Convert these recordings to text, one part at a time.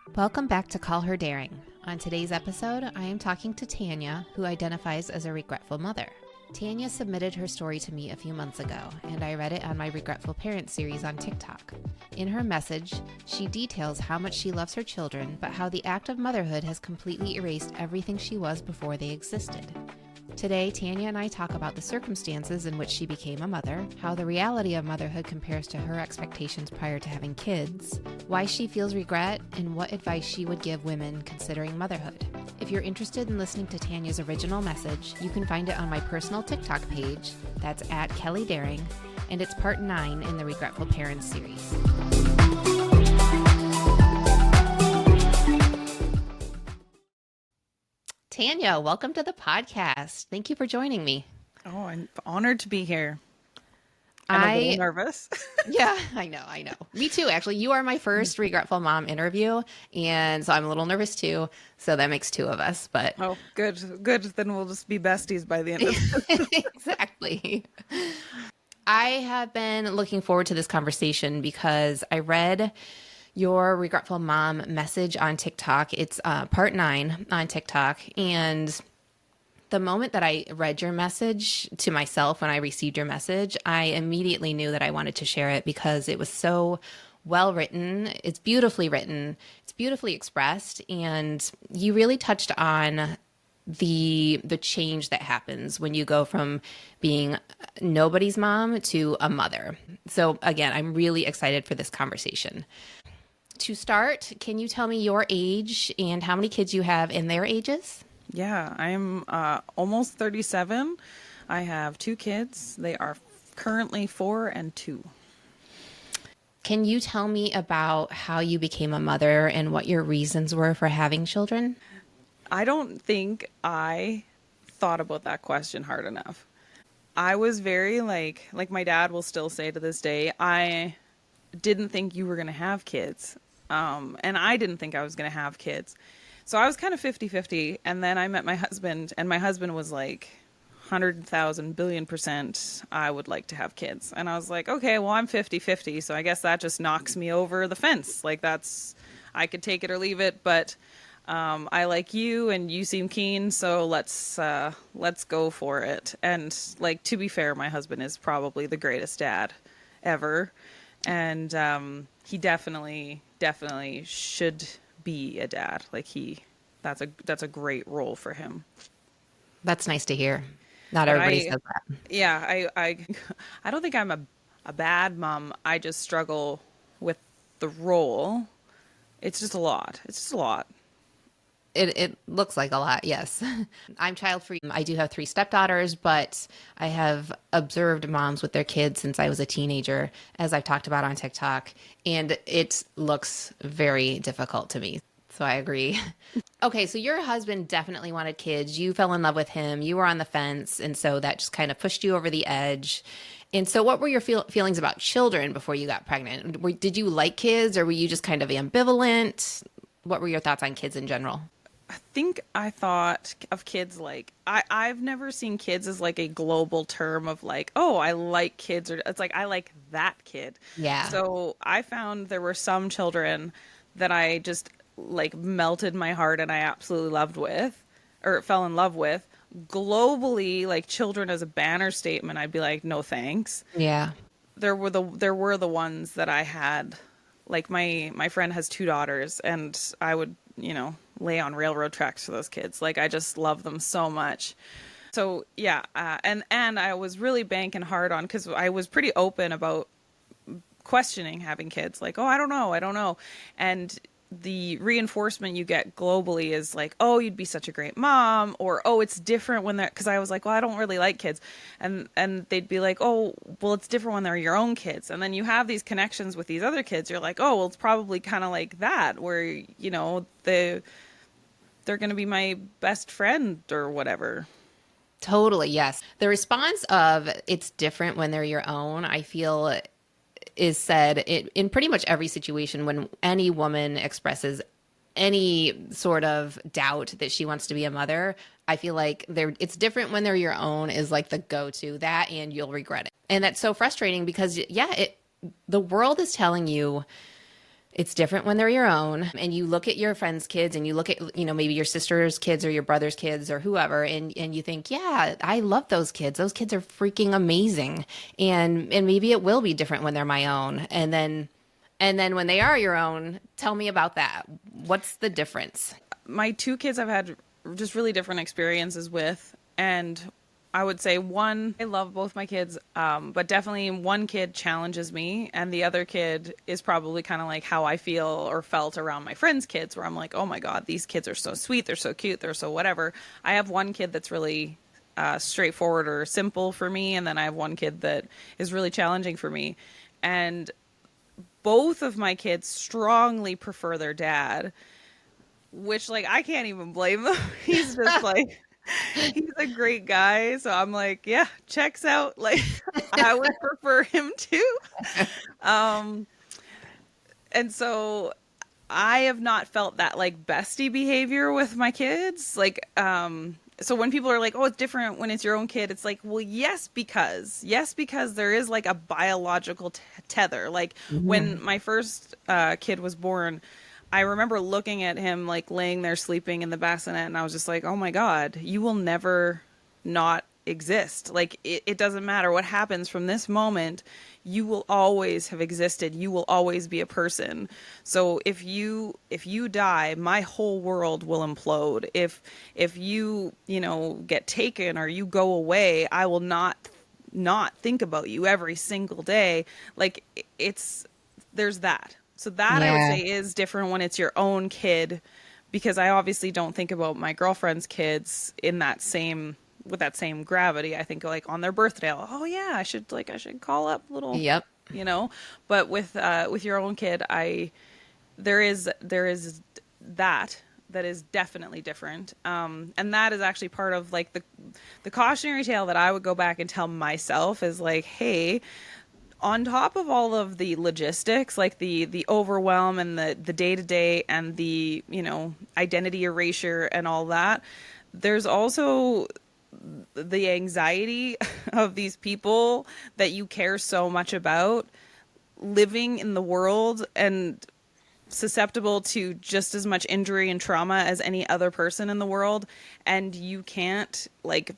Welcome back to Call Her Daring. On today's episode, I am talking to Tanya, who identifies as a regretful mother. Tanya submitted her story to me a few months ago, and I read it on my Regretful Parents series on TikTok. In her message, she details how much she loves her children, but how the act of motherhood has completely erased everything she was before they existed. Today, Tanya and I talk about the circumstances in which she became a mother, how the reality of motherhood compares to her expectations prior to having kids, why she feels regret, and what advice she would give women considering motherhood. If you're interested in listening to Tanya's original message, you can find it on my personal TikTok page, that's at Kelly Daring, and it's part 9 in the Regretful Parents series. Tanya, welcome to the podcast. Thank you for joining me. Oh, I'm honored to be here. I'm a little nervous. Yeah, I know. Me too, actually. You are my first Regretful Mom interview, and so I'm a little nervous too. So that makes 2 of us. But oh, good. Then we'll just be besties by the end of it. Exactly. I have been looking forward to this conversation because I read your Regretful Mom message on TikTok. It's part 9 on TikTok. And the moment that I read your message to myself, when I received your message, I immediately knew that I wanted to share it because it was so well written. It's beautifully written. It's beautifully expressed. And you really touched on the change that happens when you go from being nobody's mom to a mother. So again, I'm really excited for this conversation. To start, can you tell me your age and how many kids you have and their ages? Yeah, I'm almost 37. I have 2 kids. They are currently 4 and 2. Can you tell me about how you became a mother and what your reasons were for having children? I don't think I thought about that question hard enough. I was very like my dad will still say to this day, I didn't think you were going to have kids. And I didn't think I was going to have kids. So I was kind of 50-50. And then I met my husband, and my husband was like 100,000 billion% I would like to have kids. And I was like, okay, well, I'm 50-50. So I guess that just knocks me over the fence. Like I could take it or leave it. But I like you and you seem keen. So let's go for it. And like, to be fair, my husband is probably the greatest dad ever. And he definitely should be a dad. Like that's a great role for him. That's nice to hear. Not everybody says that. Yeah, I don't think I'm a bad mom. I just struggle with the role. It's just a lot. It looks like a lot, yes. I'm child-free. I do have 3 stepdaughters, but I have observed moms with their kids since I was a teenager, as I've talked about on TikTok, and it looks very difficult to me. So I agree. Okay, so your husband definitely wanted kids. You fell in love with him. You were on the fence, and so that just kind of pushed you over the edge. And so what were your feelings about children before you got pregnant? Did you like kids, or were you just kind of ambivalent? What were your thoughts on kids in general? I think I thought of kids like I've never seen kids as like a global term of like, oh, I like kids, or it's like I like that kid. Yeah. So I found there were some children that I just like melted my heart and I absolutely fell in love with. Globally, like children as a banner statement, I'd be like, no thanks. Yeah. There were the ones that I had, like my friend has 2 daughters, and I would, lay on railroad tracks for those kids. Like, I just love them so much. So yeah, and I was really banking hard on, because I was pretty open about questioning having kids. Like, oh, I don't know. And the reinforcement you get globally is like, oh, you'd be such a great mom, or, oh, it's different when they're, because I was like, well, I don't really like kids. And they'd be like, oh, well, it's different when they're your own kids. And then you have these connections with these other kids. You're like, oh, well, it's probably kind of like that, where, they're going to be my best friend or whatever. Totally, yes. The response of it's different when they're your own, I feel, is said in pretty much every situation when any woman expresses any sort of doubt that she wants to be a mother. I feel like it's different when they're your own is like the go-to, that, and you'll regret it. And that's so frustrating because, yeah, the world is telling you It's different when they're your own. And you look at your friends' kids and you look at, maybe your sister's kids or your brother's kids or whoever, and you think, yeah, I love those kids. Those kids are freaking amazing. And maybe it will be different when they're my own. And then when they are your own, tell me about that. What's the difference? My two kids I've had just really different experiences with. And I would say one, I love both my kids, but definitely one kid challenges me, and the other kid is probably kind of like how I feel or felt around my friends' kids, where I'm like, oh my God, these kids are so sweet, they're so cute, they're so whatever. I have one kid that's really straightforward or simple for me, and then I have one kid that is really challenging for me. And both of my kids strongly prefer their dad, which, like, I can't even blame them. He's just like... He's a great guy, so I'm like, yeah, checks out. Like, I would prefer him too. And so I have not felt that like bestie behavior with my kids. Like, so when people are like, oh, it's different when it's your own kid, it's like, well, yes, because there is like a biological tether. Like when my first kid was born, I remember looking at him like laying there sleeping in the bassinet, and I was just like, oh my God, you will never not exist. Like it doesn't matter what happens from this moment, you will always have existed. You will always be a person. So if you die, my whole world will implode. If you get taken or you go away, I will not think about you every single day. Like there's that. So that I would say is different when it's your own kid, because I obviously don't think about my girlfriend's kids with that same gravity. I think like on their birthday, oh yeah, I should call up little, Yep. But with your own kid, there is that is definitely different. And that is actually part of like the cautionary tale that I would go back and tell myself is like, hey, on top of all of the logistics, like the overwhelm and the day-to-day and the, identity erasure and all that, there's also the anxiety of these people that you care so much about living in the world and susceptible to just as much injury and trauma as any other person in the world. And you can't, like,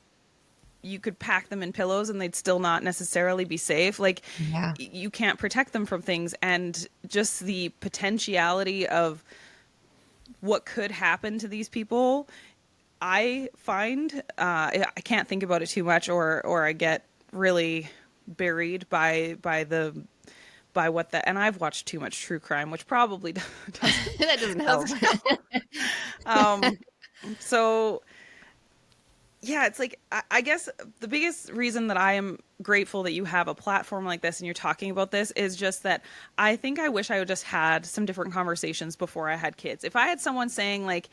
you could pack them in pillows and they'd still not necessarily be safe. Like, you can't protect them from things. And just the potentiality of what could happen to these people, I find, I can't think about it too much, or I get really buried by what the, and I've watched too much true crime, which probably doesn't, That doesn't help. So yeah, it's like, I guess the biggest reason that I am grateful that you have a platform like this and you're talking about this is just that I think I wish I would just had some different conversations before I had kids. If I had someone saying like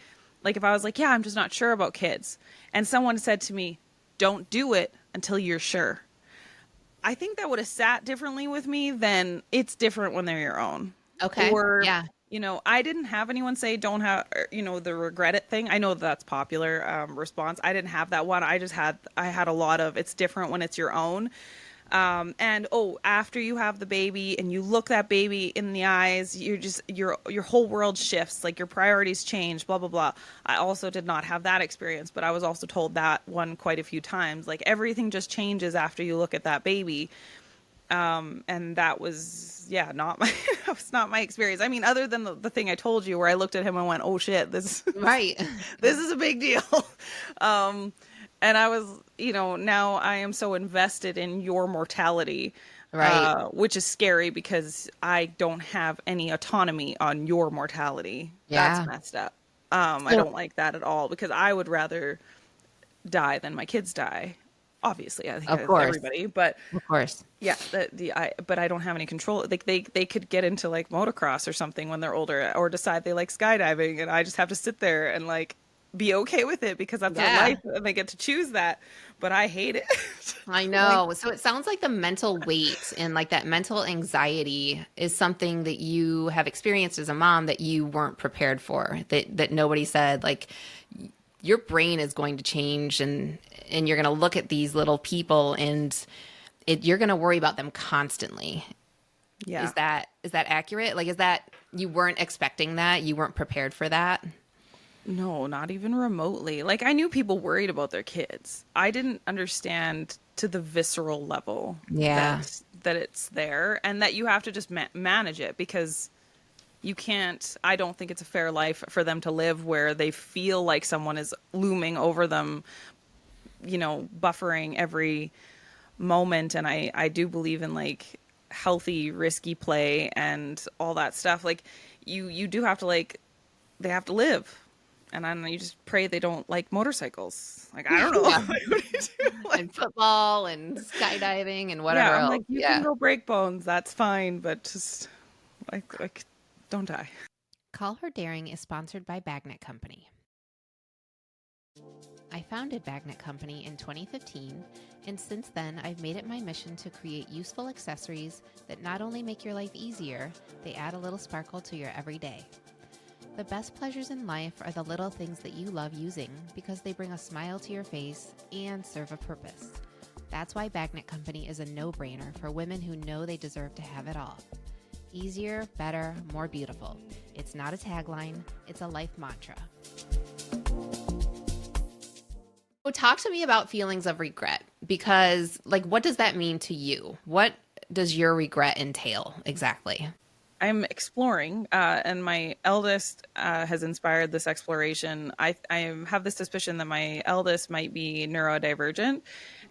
if I was like, yeah, I'm just not sure about kids, and someone said to me, don't do it until you're sure, I think that would have sat differently with me than it's different when they're your own. Okay. Or, yeah. I didn't have anyone say don't have, the regret it thing. I know that's popular response. I didn't have that one. I had a lot of, it's different when it's your own. And after you have the baby and you look that baby in the eyes, you're just, your whole world shifts, like your priorities change, blah, blah, blah. I also did not have that experience, but I was also told that one quite a few times, like everything just changes after you look at that baby. And that was, not my, that was not my experience. I mean, other than the thing I told you where I looked at him and went, oh shit, this is a big deal. And I was, now I am so invested in your mortality, Right. Which is scary because I don't have any autonomy on your mortality. Yeah. That's messed up. I don't like that at all, because I would rather die than my kids die. Obviously, I think Of course. everybody, but Of course. yeah, but I don't have any control. Like they could get into like motocross or something when they're older, or decide they like skydiving, and I just have to sit there and like be okay with it because that's their life and they get to choose that. But I hate it. I know. So it sounds like the mental weight and like that mental anxiety is something that you have experienced as a mom that you weren't prepared for, that nobody said, like, your brain is going to change and you're going to look at these little people and you're going to worry about them constantly. Yeah. Is that accurate? Like, is that you weren't expecting that? You weren't prepared for that? No, not even remotely. Like I knew people worried about their kids. I didn't understand to the visceral level Yeah. that it's there and that you have to just manage it because you can't. I don't think it's a fair life for them to live where they feel like someone is looming over them, buffering every moment. And I do believe in like healthy, risky play and all that stuff. Like you do have to like they have to live. And then you just pray they don't like motorcycles. Like, I don't know. Yeah. Like, what do you do? And football and skydiving and Yeah, whatever I'm else. like, you can Yeah. go break bones. That's fine. But just like, don't die. Call Her Daring is sponsored by Bagnet Company. I founded Bagnet Company in 2015, and since then, I've made it my mission to create useful accessories that not only make your life easier, they add a little sparkle to your everyday. The best pleasures in life are the little things that you love using because they bring a smile to your face and serve a purpose. That's why Bagnet Company is a no-brainer for women who know they deserve to have it all. Easier, better, more beautiful. It's not a tagline, it's a life mantra. So talk to me about feelings of regret because, like, what does that mean to you? What does your regret entail exactly? I'm exploring, and my eldest has inspired this exploration. I have the suspicion that my eldest might be neurodivergent,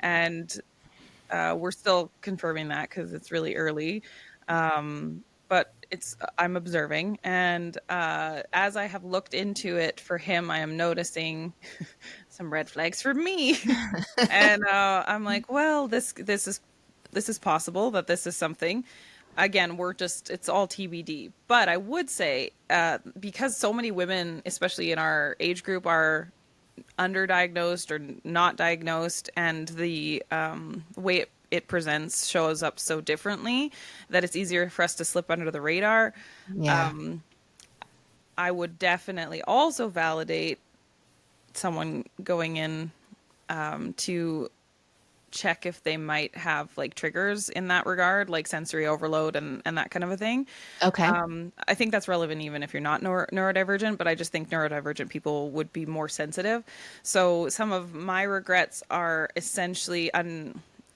and we're still confirming that because it's really early. But I'm observing, and as I have looked into it for him, I am noticing some red flags for me, and I'm like, well, this is possible that this is something. Again, it's all TBD. But I would say, because so many women, especially in our age group, are underdiagnosed or not diagnosed, and the way it presents shows up so differently that it's easier for us to slip under the radar. Yeah. I would definitely also validate someone going in to check if they might have like triggers in that regard, like sensory overload and that kind of a thing. Okay. I think that's relevant even if you're not neurodivergent, but I just think neurodivergent people would be more sensitive. So some of my regrets are essentially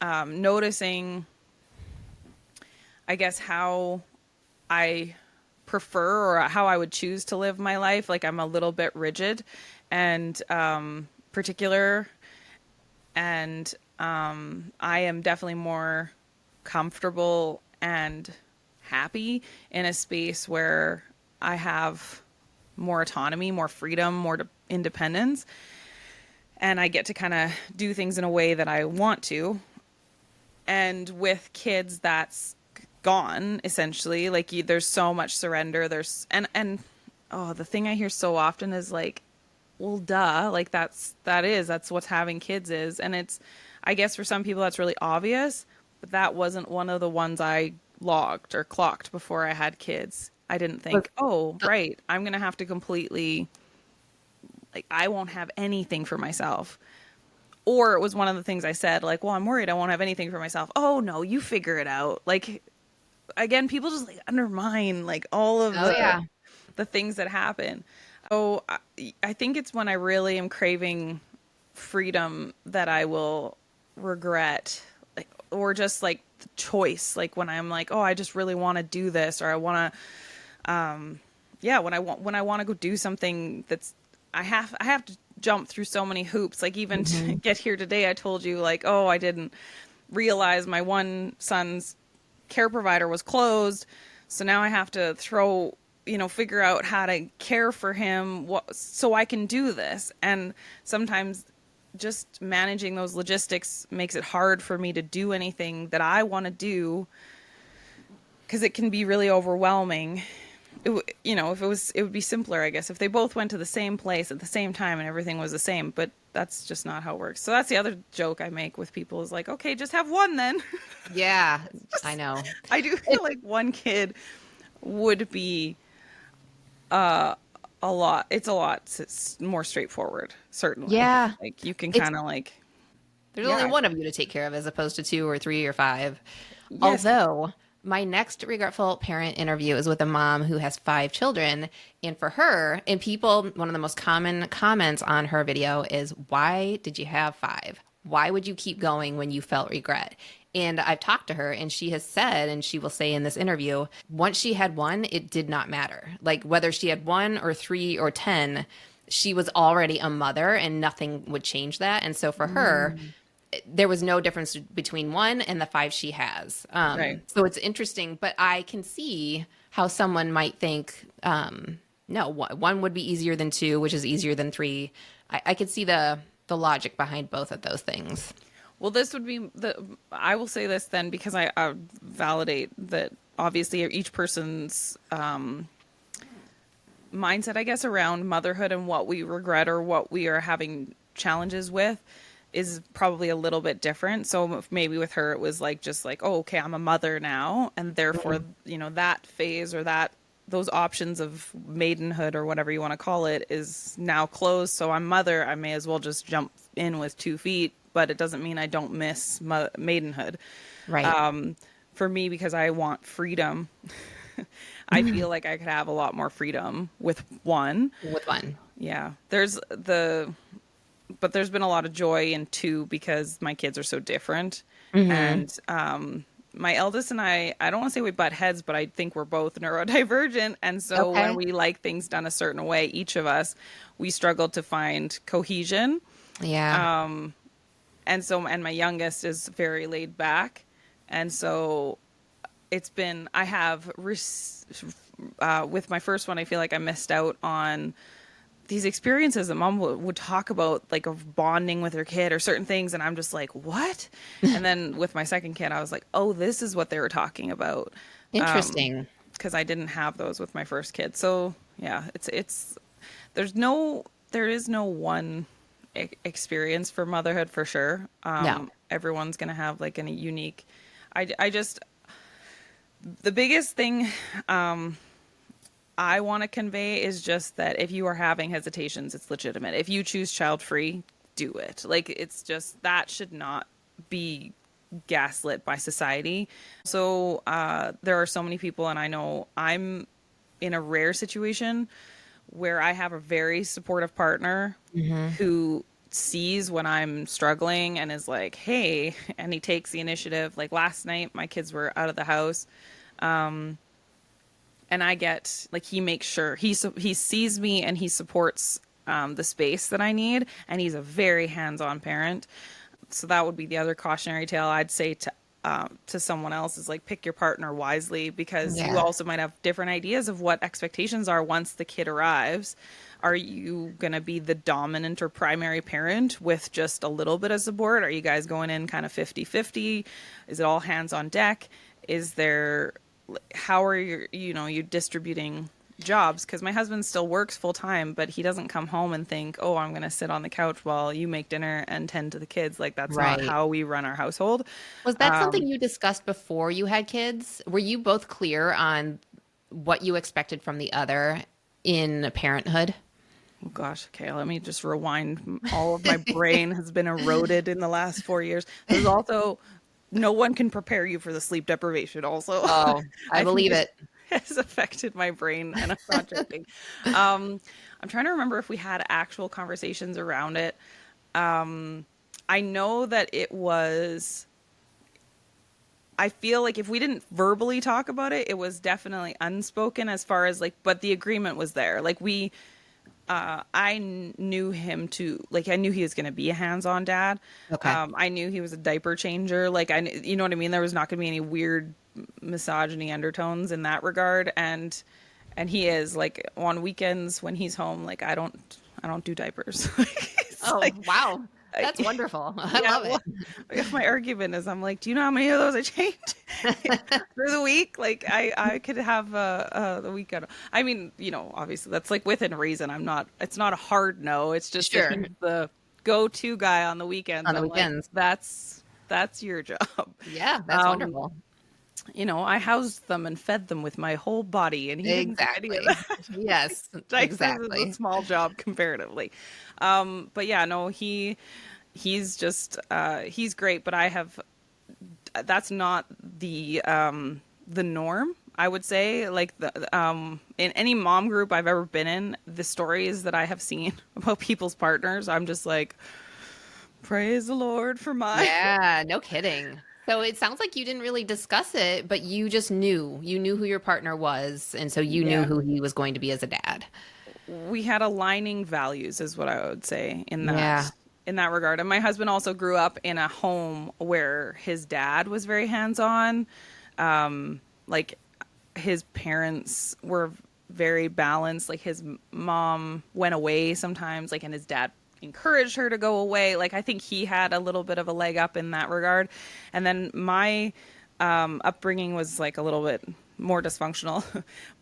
noticing, I guess, how I prefer or how I would choose to live my life. Like I'm a little bit rigid and particular, and I am definitely more comfortable and happy in a space where I have more autonomy, more freedom, more independence, and I get to kind of do things in a way that I want to. And with kids, that's gone essentially. Like there's so much surrender. And oh, the thing I hear so often is like, well, duh, like that's what having kids is. And it's, I guess for some people that's really obvious, but that wasn't one of the ones I logged or clocked before I had kids. I didn't think, oh, right, I'm going to have to completely, like, I won't have anything for myself. Or it was one of the things I said, like, well, I'm worried I won't have anything for myself. Oh, no, you figure it out. Like, again, people just like undermine like all of the things that happen. So I think it's when I really am craving freedom that I will regret, like, or just like the choice. Like when I'm like, oh, I just really want to do this, or I want to, when I want to go do something that's, I have to jump through so many hoops. Like even to get here today, I told you like, oh, I didn't realize my one son's care provider was closed. So now I have to figure out how to care for him so I can do this. And sometimes just managing those logistics makes it hard for me to do anything that I want to do because it can be really overwhelming. It would be simpler, I guess, if they both went to the same place at the same time and everything was the same, but that's just not how it works. So that's the other joke I make with people is like, okay, just have one then. Yeah, I know. I do feel like one kid would be a lot. It's a lot more straightforward, certainly. Yeah. Like you can kind of like. There's only one of you to take care of as opposed to 2 or 3 or 5. Yes. Although My next regretful parent interview is with a mom who has 5 children. And for her, and people, one of the most common comments on her video is, why did you have 5? Why would you keep going when you felt regret? And I've talked to her, and she has said, and she will say in this interview, once she had one, it did not matter. Like whether she had 1 or 3 or 10, she was already a mother and nothing would change that. And so for her, there was no difference between 1 and the 5 she has. Right. So it's interesting, but I can see how someone might think, no, 1 would be easier than 2, which is easier than 3. I could see the logic behind both of those things. Well, this would be I will say this then, because I validate that obviously each person's mindset, I guess, around motherhood and what we regret or what we are having challenges with is probably a little bit different. So maybe with her, it was like, just like, oh, okay, I'm a mother now. And therefore, that phase or those options of maidenhood or whatever you want to call it is now closed. So I'm mother. I may as well just jump in with 2 feet, but it doesn't mean I don't miss maidenhood. Right. For me, because I want freedom, I feel like I could have a lot more freedom with 1. With 1. Yeah. But there's been a lot of joy in 2 because my kids are so different. And my eldest and I don't want to say we butt heads, but I think we're both neurodivergent. And so when we like things done a certain way, each of us, we struggle to find cohesion. Yeah. And my youngest is very laid back. And so I have, with my first one, I feel like I missed out on these experiences that mom would talk about, like of bonding with her kid or certain things. And I'm just like, what? And then with my second kid, I was like, oh, this is what they were talking about. Interesting. Because I didn't have those with my first kid. So yeah, there is no one experience for motherhood for sure. No. Everyone's going to have like a unique, the biggest thing, I want to convey is just that if you are having hesitations, it's legitimate. If you choose child-free, do it. Like, it's just, that should not be gaslit by society. So there are so many people, and I know I'm in a rare situation where I have a very supportive partner who sees when I'm struggling and is like, hey, and he takes the initiative. Like last night, my kids were out of the house. And I get, like, he makes sure he sees me and he supports the space that I need. And he's a very hands-on parent. So that would be the other cautionary tale I'd say to someone else is like, pick your partner wisely, because you also might have different ideas of what expectations are once the kid arrives. Are you going to be the dominant or primary parent with just a little bit of support? Are you guys going in kind of 50-50? Is it all hands on deck? How are you distributing jobs? Because my husband still works full time, but he doesn't come home and think, oh, I'm going to sit on the couch while you make dinner and tend to the kids. Like, that's not how we run our household. Was that something you discussed before you had kids? Were you both clear on what you expected from the other in parenthood? Oh gosh, okay, let me just rewind. All of my brain has been eroded in the last 4 years. There's also, no one can prepare you for the sleep deprivation also. Oh, I believe it. Has affected my brain, and I'm not joking. I'm trying to remember if we had actual conversations around it. I know that it was, I feel like if we didn't verbally talk about it, it was definitely unspoken as far as like, but the agreement was there. Like I knew him I knew he was going to be a hands-on dad. Okay. I knew he was a diaper changer. Like, you know what I mean? There was not going to be any weird misogyny undertones in that regard. And he is, like, on weekends when he's home, like, I don't do diapers. Wow. That's wonderful. I love it. My argument is, I'm like, do you know how many of those I changed through the week? Like, I could have the weekend. I mean, obviously that's like within reason. It's not a hard no. It's just that he's the go-to guy on the weekends. On the weekends. Like, that's your job. Yeah, that's wonderful. I housed them and fed them with my whole body, and he exactly. Yes, exactly. Is a small job comparatively. But yeah, no, he's just he's great, but that's not the the norm, I would say. Like in any mom group I've ever been in, the stories that I have seen about people's partners, I'm just like, praise the Lord for mine. Yeah, no kidding. So it sounds like you didn't really discuss it, but you just knew. You knew who your partner was, and so you knew Yeah. who he was going to be as a dad. We had aligning values is what I would say Yeah. in that regard. And my husband also grew up in a home where his dad was very hands-on. Like his parents were very balanced. Like his mom went away sometimes, like, and his dad encouraged her to go away. Like I think he had a little bit of a leg up in that regard. And then my upbringing was like a little bit more dysfunctional,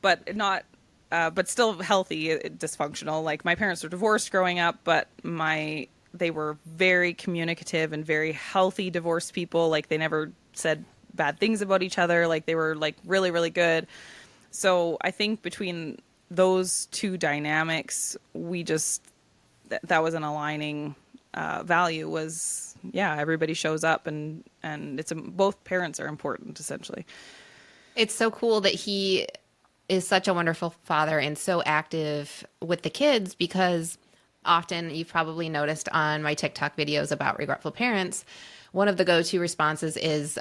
but not but still healthy dysfunctional. Like my parents were divorced growing up, but they were very communicative and very healthy divorced people. Like they never said bad things about each other. Like they were like really, really good. So I think between those two dynamics, we just that was an aligning value. Was yeah, everybody shows up and it's both parents are important essentially. It's so cool that he is such a wonderful father and so active with the kids, because often you've probably noticed on my TikTok videos about regretful parents, one of the go-to responses is,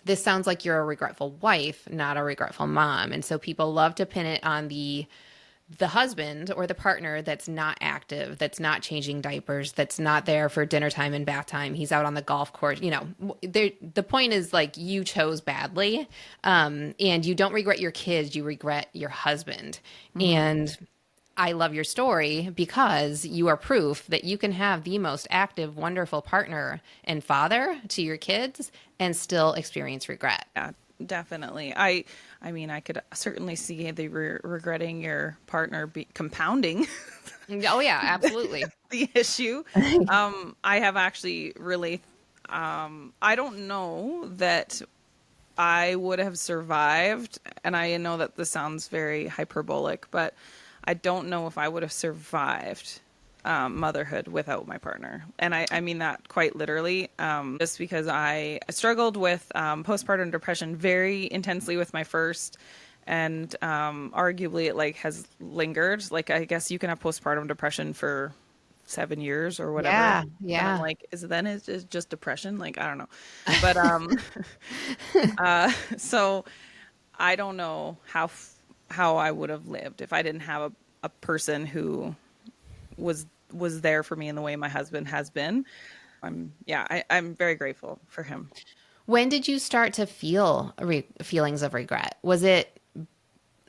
this sounds like you're a regretful wife, not a regretful mom. And so people love to pin it on the husband or the partner that's not active, that's not changing diapers, that's not there for dinner time and bath time. He's out on the golf course. You know, the point is like you chose badly, and you don't regret your kids, you regret your husband. Mm-hmm. And I love your story because you are proof that you can have the most active, wonderful partner and father to your kids and still experience regret. Yeah, definitely. I mean, I could certainly see the regretting your partner compounding. Oh yeah, absolutely. The issue. I have actually really, I don't know that I would have survived. And I know that this sounds very hyperbolic, but I don't know if I would have survived motherhood without my partner. And I mean that quite literally, just because I struggled with postpartum depression very intensely with my first, and arguably it like has lingered. Like I guess you can have postpartum depression for 7 years or whatever. Yeah, And yeah. I'm like, is it just depression? Like I don't know, but so I don't know how I would have lived if I didn't have a person who was there for me in the way my husband has been. I'm very grateful for him. When did you start to feel feelings of regret? Was it,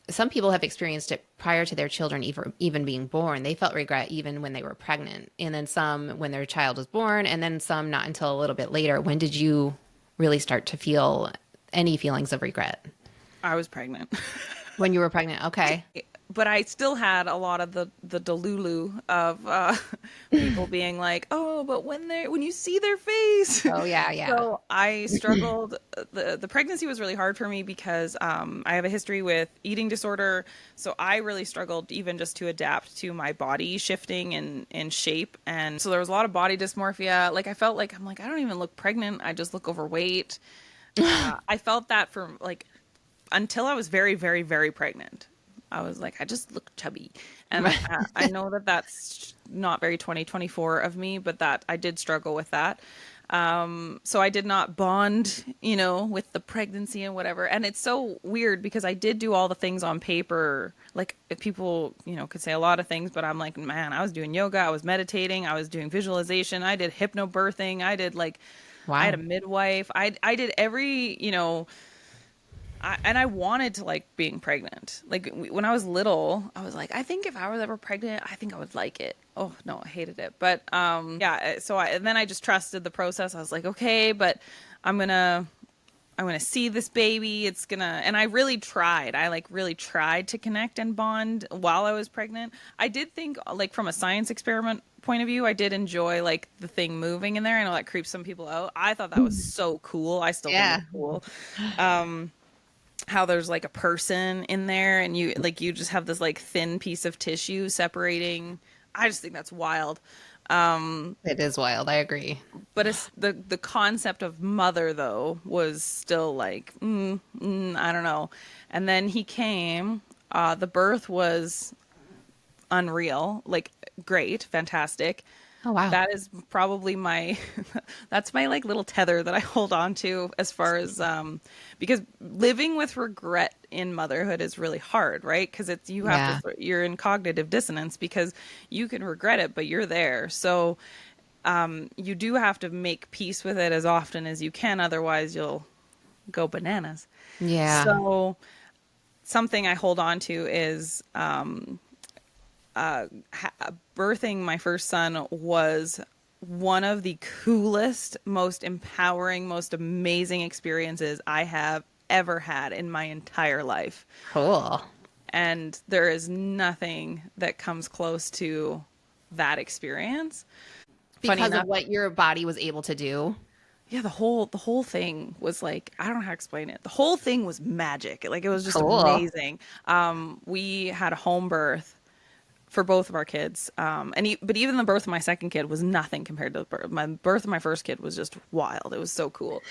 some people have experienced it prior to their children even being born. They felt regret even when they were pregnant, and then some when their child was born, and then some not until a little bit later. When did you really start to feel any feelings of regret? I was pregnant. When you were pregnant, okay. But I still had a lot of the delulu of people being like, "Oh, but when you see their face." Oh yeah, yeah. So I struggled. The pregnancy was really hard for me because I have a history with eating disorder. So I really struggled even just to adapt to my body shifting in shape, and so there was a lot of body dysmorphia. Like I felt like I don't even look pregnant. I just look overweight. I felt that for like until I was very, very, very pregnant. I was like, I just look chubby. And I know that that's not very 2024 of me, but that I did struggle with that. So I did not bond, with the pregnancy and whatever. And it's so weird because I did do all the things on paper. Like if people, could say a lot of things, but I'm like, man, I was doing yoga. I was meditating. I was doing visualization. I did hypnobirthing. I did wow. I had a midwife. I did every, and I wanted to like being pregnant. Like when I was little, I was like, I think if I was ever pregnant, I think I would like it. Oh no, I hated it. But yeah. So and then I just trusted the process. I was like, okay, but I'm gonna see this baby. It's gonna, and I really tried. I really tried to connect and bond while I was pregnant. I did think from a science experiment point of view, I did enjoy the thing moving in there. I know that creeps some people out. I thought that was so cool. I still think it's cool. How there's a person in there and you just have this thin piece of tissue separating. I just think that's wild. It is wild. I agree. But it's the concept of mother though was still like, I don't know. And then he came. The birth was unreal, like great, fantastic. Oh, wow. That is probably my that's my like little tether that I hold on to as far as because living with regret in motherhood is really hard, right? Because it's you have Yeah. you're in cognitive dissonance because you can regret it, but you're there. So you do have to make peace with it as often as you can, otherwise you'll go bananas. Yeah. So something I hold on to is birthing my first son was one of the coolest, most empowering, most amazing experiences I have ever had in my entire life. Cool. And there is nothing that comes close to that experience. Funny Because of enough, what your body was able to do. yeah, the whole thing was like, I don't know how to explain it. The whole thing was magic. Like it was just Cool. amazing. We had a home birth for both of our kids. But even the birth of my second kid was nothing compared to my birth of my first kid was just wild. It was so cool.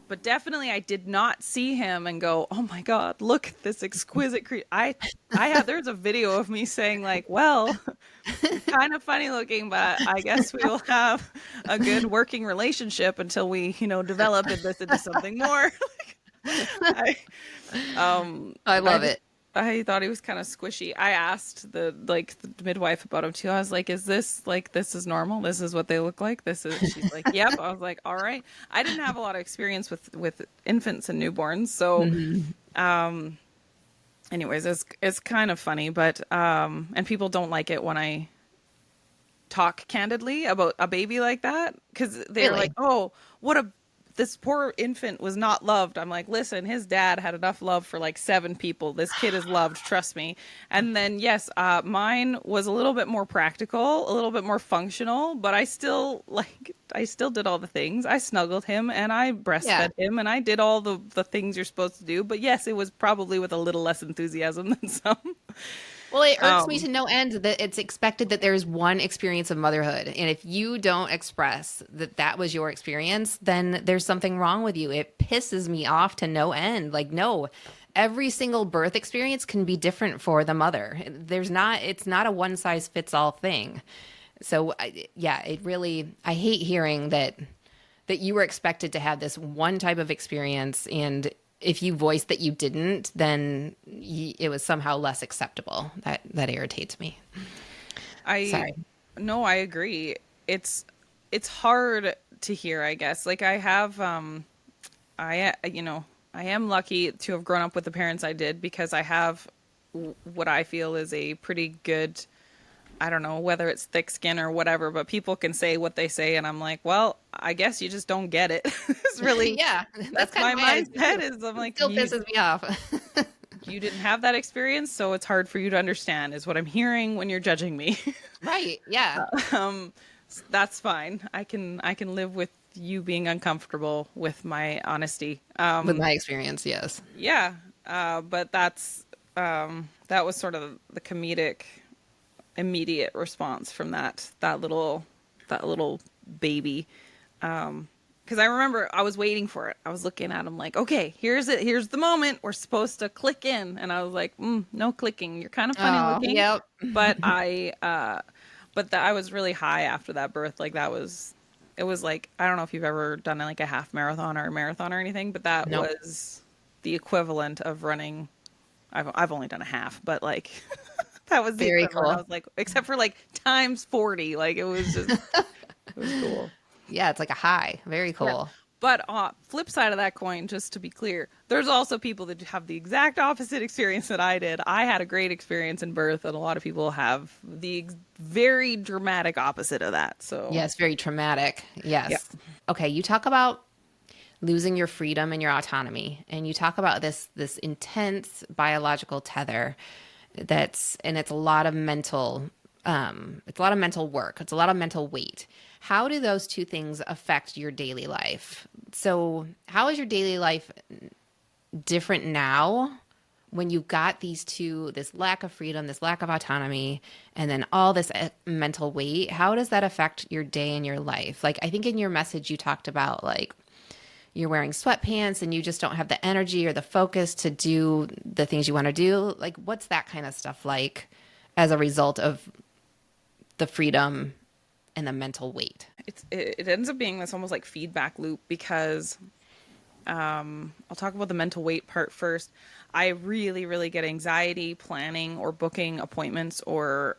But definitely I did not see him and go, "Oh my God, look at this exquisite creature." I have there's a video of me saying like, "Well, kind of funny looking, but I guess we will have a good working relationship until we, develop this into something more." I, I I love just it. I thought he was kind of squishy. I asked the midwife about him too. I was like, "Is this is normal? This is what they look like? This is?" She's like, "Yep." I was like, "All right." I didn't have a lot of experience with infants and newborns, so Mhm. anyways, it's kind of funny, but and people don't like it when I talk candidly about a baby like that because they're like, Really? "Oh, what a this poor infant was not loved." I'm like, "Listen, his dad had enough love for like 7 people. This kid is loved, trust me." And then yes, mine was a little bit more practical, a little bit more functional, but I still did all the things. I snuggled him and I Yeah. breastfed him and I did all the things you're supposed to do. But yes, it was probably with a little less enthusiasm than some. Well, it irks me Um, to no end that it's expected that there's one experience of motherhood. And if you don't express that that was your experience, then there's something wrong with you. It pisses me off to no end. Like, no, every single birth experience can be different for the mother. It's not a one size fits all thing. So, yeah, it really, I hate hearing that you were expected to have this one type of experience, and if you voiced that you didn't, then it was somehow less acceptable. That irritates me. I Sorry. No, I agree. It's hard to hear, I guess. Like I have I am lucky to have grown up with the parents I did because I have what I feel is a pretty good, I don't know whether it's thick skin or whatever, but people can say what they say and I'm like, well, I guess you just don't get it. It's really Yeah, that's that's kind of my my attitude mindset too. is I'm It like still pisses me off. you didn't have that experience, so it's hard for you to understand is what I'm hearing when you're judging me. Right. Yeah. um that's fine. I can live with you being uncomfortable with my honesty. With my experience, yes. Yeah. But that was sort of the comedic immediate response from that little baby. Because I remember I was waiting for it. I was looking at him like, okay, here's it. Here's the moment. We're supposed to click in. And I was like, no clicking. You're kind of funny Oh, looking. yep. But I was really high after that birth. Like it was like, I don't know if you've ever done like a half marathon or a marathon or anything, but that Nope. was the equivalent of running. I've only done a half, but like that was the Very equivalent. I cool. was like, except for like times 40, like it was cool. Yeah, it's like a high. Very Yeah. cool. But flip side of that coin, just to be clear, there's also people that have the exact opposite experience that I did. I had a great experience in birth, and a lot of people have the very dramatic opposite of that. So, Yes, very traumatic. yeah. Yes. Okay, you talk about losing your freedom and your autonomy, and you talk about this intense biological tether it's a lot of mental it's a lot of mental work. It's a lot of mental weight. How do those two things affect your daily life? So, how is your daily life different now when you got these two, this lack of freedom, this lack of autonomy, and then all this mental weight, how does that affect your day and your life? Like, I think in your message, you talked about like you're wearing sweatpants and you just don't have the energy or the focus to do the things you want to do. Like, what's that kind of stuff like as a result of the freedom and the mental weight? It ends up being this almost like feedback loop because I'll talk about the mental weight part first. I really, really get anxiety planning or booking appointments or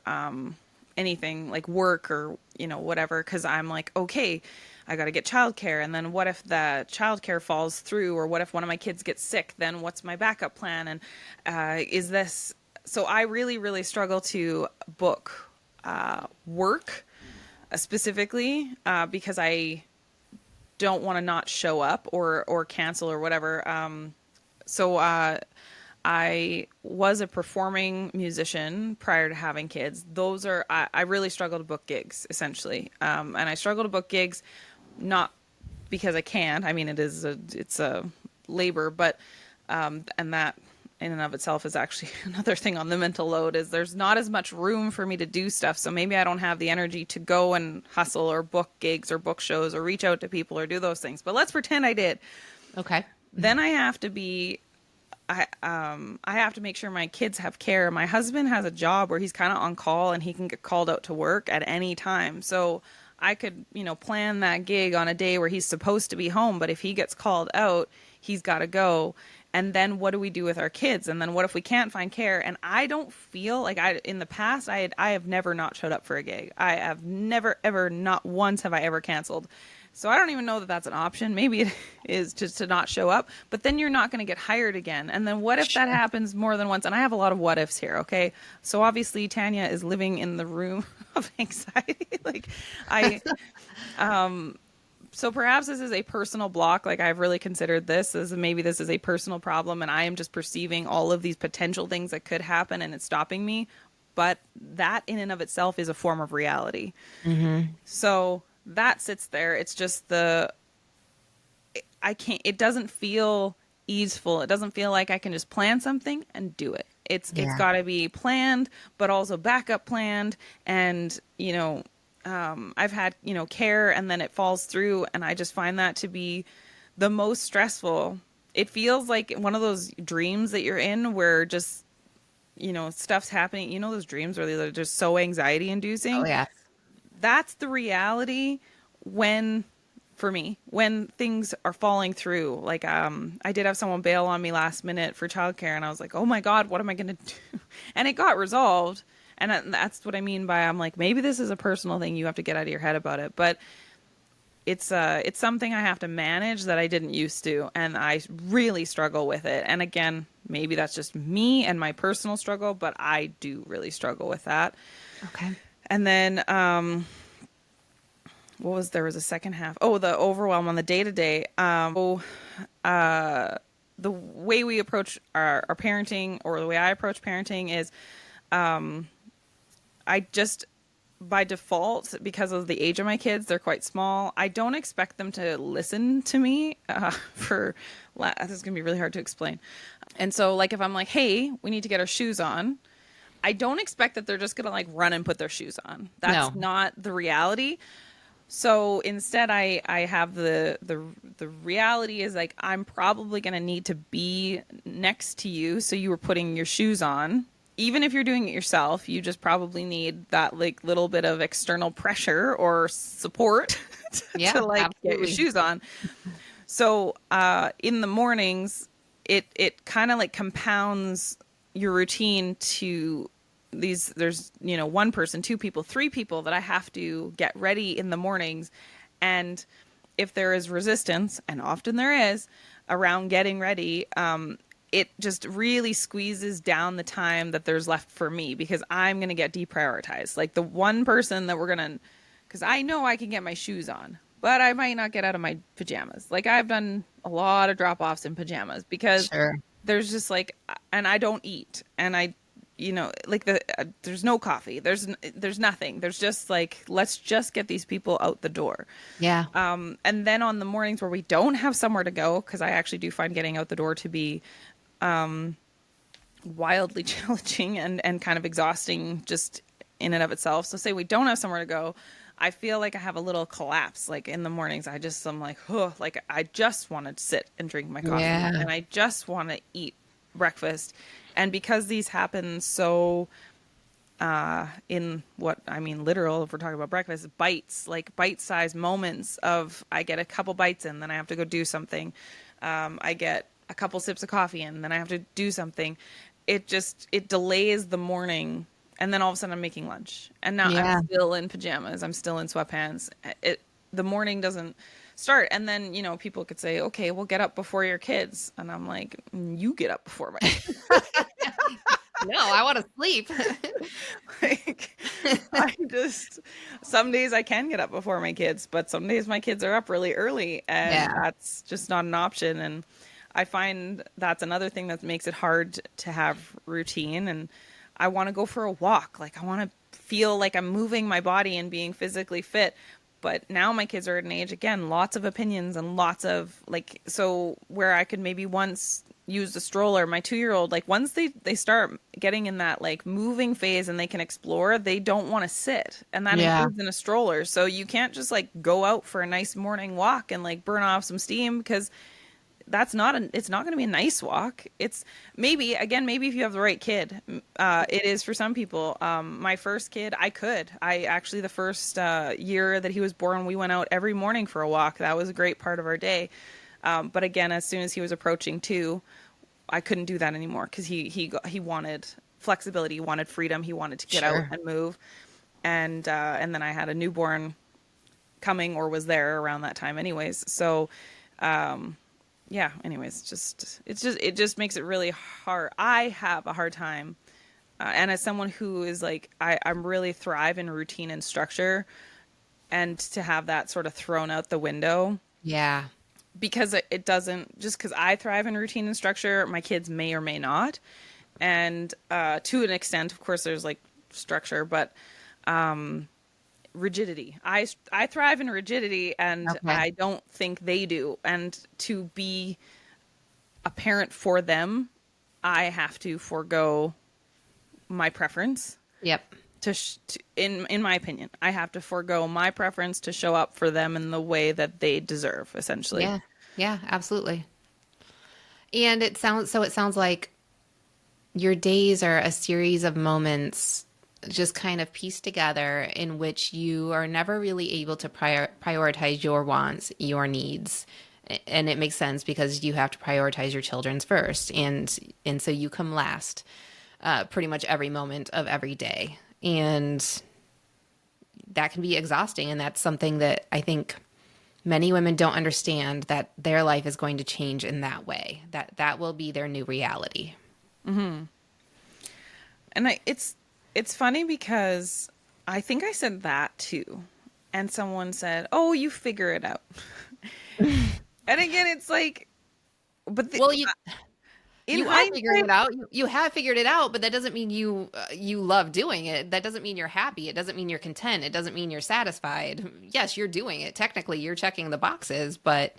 anything like work or, whatever, because I'm like, okay, I got to get childcare. And then what if the childcare falls through? Or what if one of my kids gets sick? Then what's my backup plan? And is this... So I really, really struggle to book work specifically because I don't want to not show up or cancel or whatever. So I was a performing musician prior to having kids. I really struggle to book gigs essentially. And I struggle to book gigs not because I can't. I mean, it's a labor, but and that in and of itself is actually another thing on the mental load is there's not as much room for me to do stuff. So maybe I don't have the energy to go and hustle or book gigs or book shows or reach out to people or do those things. But let's pretend I did. Okay. Then I have to make sure my kids have care. My husband has a job where he's kind of on call and he can get called out to work at any time. So I could, plan that gig on a day where he's supposed to be home. But if he gets called out, he's got to go. And then what do we do with our kids? And then what if we can't find care? And I don't feel like in the past, I have never not showed up for a gig. I have never, ever, not once have I ever canceled. So I don't even know that that's an option. Maybe it is just to not show up, but then you're not going to get hired again. And then what if that happens more than once? And I have a lot of what ifs here. Okay. So obviously Tanya is living in the room of anxiety. So perhaps this is a personal block. Like I've really considered this as maybe this is a personal problem and I am just perceiving all of these potential things that could happen and it's stopping me. But that in and of itself is a form of reality. Mm-hmm. So that sits there. It's just it doesn't feel easeful. It doesn't feel like I can just plan something and do it. It's got to be planned, but also backup planned. And, I've had, care and then it falls through. And I just find that to be the most stressful. It feels like one of those dreams that you're in where just, stuff's happening. Those dreams where they're just so anxiety inducing. Oh, yeah. That's the reality when things are falling through. Like, I did have someone bail on me last minute for childcare and I was like, oh my God, what am I going to do? And it got resolved. And that's what I mean by, I'm like, maybe this is a personal thing. You have to get out of your head about it. But it's something I have to manage that I didn't used to. And I really struggle with it. And again, maybe that's just me and my personal struggle, but I do really struggle with that. Okay. And then, there was a second half. Oh, the overwhelm on the day-to-day. The way we approach our parenting, or the way I approach parenting is, I just, by default, because of the age of my kids, they're quite small. I don't expect them to listen to me, this is going to be really hard to explain. And so like, if I'm like, hey, we need to get our shoes on, I don't expect that they're just going to like run and put their shoes on. That's not the reality. So instead I have the reality is like, I'm probably going to need to be next to you. So you were putting your shoes on, even if you're doing it yourself, you just probably need that like little bit of external pressure or support to like absolutely. Get your shoes on. So, in the mornings, it kind of like compounds your routine to there's, one person, two people, three people that I have to get ready in the mornings. And if there is resistance, and often there is, around getting ready, it just really squeezes down the time that there's left for me because I'm going to get deprioritized. Like the one person that because I know I can get my shoes on, but I might not get out of my pajamas. Like I've done a lot of drop-offs in pajamas because there's just like, and I don't eat and there's no coffee. There's nothing. There's just like, let's just get these people out the door. Yeah. And then on the mornings where we don't have somewhere to go, because I actually do find getting out the door to be wildly challenging and kind of exhausting just in and of itself. So say we don't have somewhere to go, I feel like I have a little collapse. Like in the mornings, I'm like, oh, like I just want to sit and drink my coffee Yeah. and I just want to eat breakfast. And because these happen so in what I mean, literal, if we're talking about breakfast, bites, like bite-sized moments of I get a couple bites in, then I have to go do something. I get a couple sips of coffee in, then I have to do something. It delays the morning, and then all of a sudden I'm making lunch, and now I'm Yeah. still in pajamas, I'm still in sweatpants. The morning doesn't start, and then people could say, okay, well, get up before your kids, and I'm like, you get up before my kids. No, I want to sleep. Like, some days I can get up before my kids, but some days my kids are up really early, and Yeah. that's just not an option. And I find that's another thing that makes it hard to have routine. And I want to go for a walk. Like, I want to feel like I'm moving my body and being physically fit. But now my kids are at an age, again, lots of opinions and lots of like, so where I could maybe once use the stroller, my 2-year-old, like once they start getting in that like moving phase and they can explore, they don't want to sit. And that Yeah. includes in a stroller. So you can't just like go out for a nice morning walk and like burn off some steam, because it's not going to be a nice walk. It's maybe, again, maybe if you have the right kid, it is for some people. My first kid, I actually, the first year that he was born, we went out every morning for a walk. That was a great part of our day. But again, as soon as he was approaching 2, I couldn't do that anymore, because he wanted flexibility, he wanted freedom, he wanted to get out Sure. and move. And then I had a newborn coming, or was there around that time anyways. So, yeah, anyways, it just makes it really hard. I have a hard time. And as someone who is like, I'm really thrive in routine and structure, and to have that sort of thrown out the window, Yeah. because it doesn't, just because I thrive in routine and structure, my kids may or may not. And to an extent, of course, there's like structure, but rigidity. I thrive in rigidity, and Okay. I don't think they do. And to be a parent for them, I have to forego my preference Yep. in my opinion, I have to forego my preference to show up for them in the way that they deserve, essentially. Yeah. Yeah, absolutely. And it sounds like your days are a series of moments just kind of pieced together in which you are never really able to prioritize your wants, your needs. And it makes sense because you have to prioritize your children's first. And so you come last pretty much every moment of every day. And that can be exhausting. And that's something that I think many women don't understand, that their life is going to change in that way, that will be their new reality. And it's funny because I think I said that too, and someone said, "Oh, you figure it out." And again, it's like, but Well, in you are figuring hindsight, it out. You have figured it out, but that doesn't mean you love doing it. That doesn't mean you're happy. It doesn't mean you're content. It doesn't mean you're satisfied. Yes, you're doing it. Technically, you're checking the boxes, but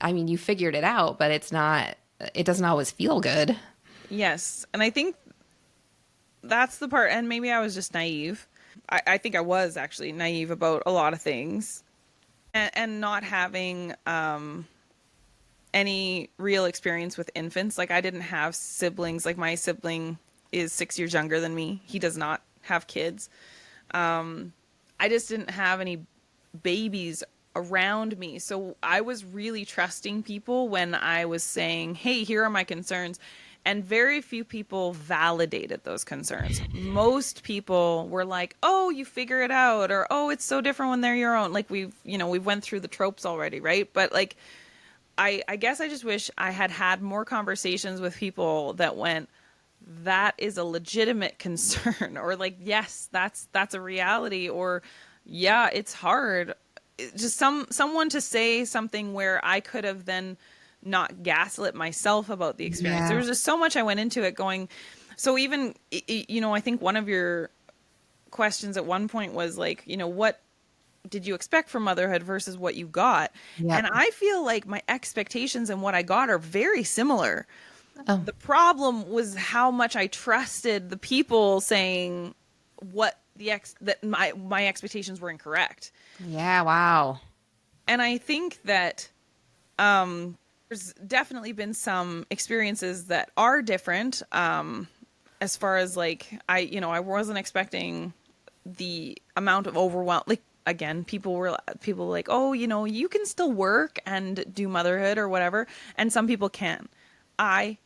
I mean, you figured it out, but it doesn't always feel good. yes, and I think that's the part. And maybe I was just naive. I think I was actually naive about a lot of things, and not having any real experience with infants. Like, I didn't have siblings. Like, my sibling is 6 years younger than me. He does not have kids. I just didn't have any babies around me. So I was really trusting people when I was saying, hey, here are my concerns. And very few people validated those concerns. Most people were like, oh, you figure it out, or, oh, it's so different when they're your own. Like, we've went through the tropes already, right? But like, I guess I just wish I had more conversations with people that went, that is a legitimate concern, or like, yes, that's a reality, or yeah, it's hard. Just someone to say something where I could have then not gaslit myself about the experience. Yeah. There was just so much I went into it going. So even, I think one of your questions at one point was like, what did you expect from motherhood versus what you got? Yep. And I feel like my expectations and what I got are very similar. Oh, The problem was how much I trusted the people saying what that my expectations were incorrect. yeah. Wow. And I think that there's definitely been some experiences that are different, as far as like I wasn't expecting the amount of overwhelm. Like again, people were like, oh, you can still work and do motherhood or whatever, and some people can. I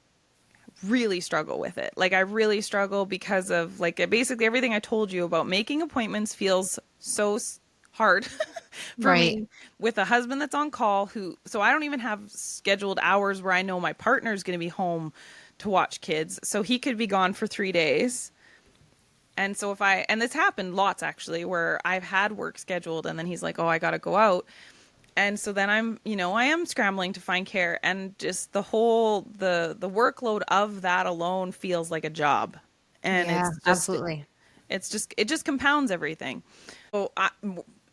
really struggle with it. Like I really struggle because of like basically everything I told you about making appointments feels so hard for Right. me with a husband that's on call so I don't even have scheduled hours where I know my partner's going to be home to watch kids. So he could be gone for 3 days. And so and this happened lots actually where I've had work scheduled and then he's like, "Oh, I got to go out." And so then I am scrambling to find care, and just the workload of that alone feels like a job. And Yeah, absolutely. it just compounds everything. So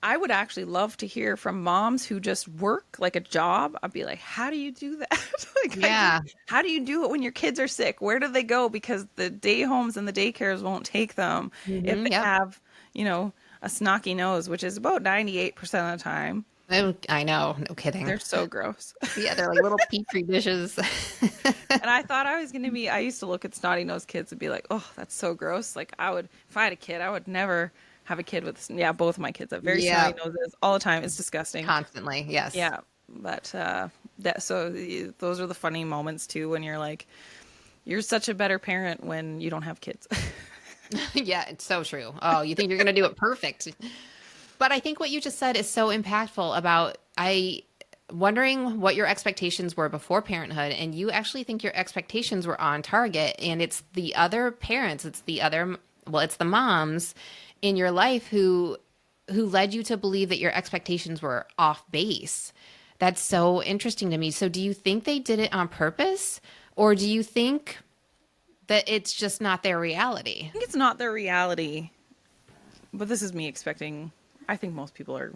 I would actually love to hear from moms who just work like a job. I'd be like, how do you do that? Like, Yeah. how do you do it when your kids are sick? Where do they go? Because the day homes and the daycares won't take them if they Yep. have, a snotty nose, which is about 98% of the time. Oh, I know. No kidding. They're so gross. Yeah, they're like little petri dishes. And I thought I used to look at snotty nosed kids and be like, oh, that's so gross. Like if I had a kid, I would never have a kid with, yeah, both of my kids have very Yeah, snotty noses all the time. It's disgusting. constantly. Yes. Yeah. But, those are the funny moments too, when you're like, you're such a better parent when you don't have kids. Yeah, it's so true. Oh, you think you're going to do it perfect. But I think what you just said is so impactful about wondering what your expectations were before parenthood, and you actually think your expectations were on target, and it's the other parents, it's the moms in your life who led you to believe that your expectations were off base. That's so interesting to me. So do you think they did it on purpose, or do you think that it's just not their reality? I think it's not their reality, but this is me expecting. I think most people are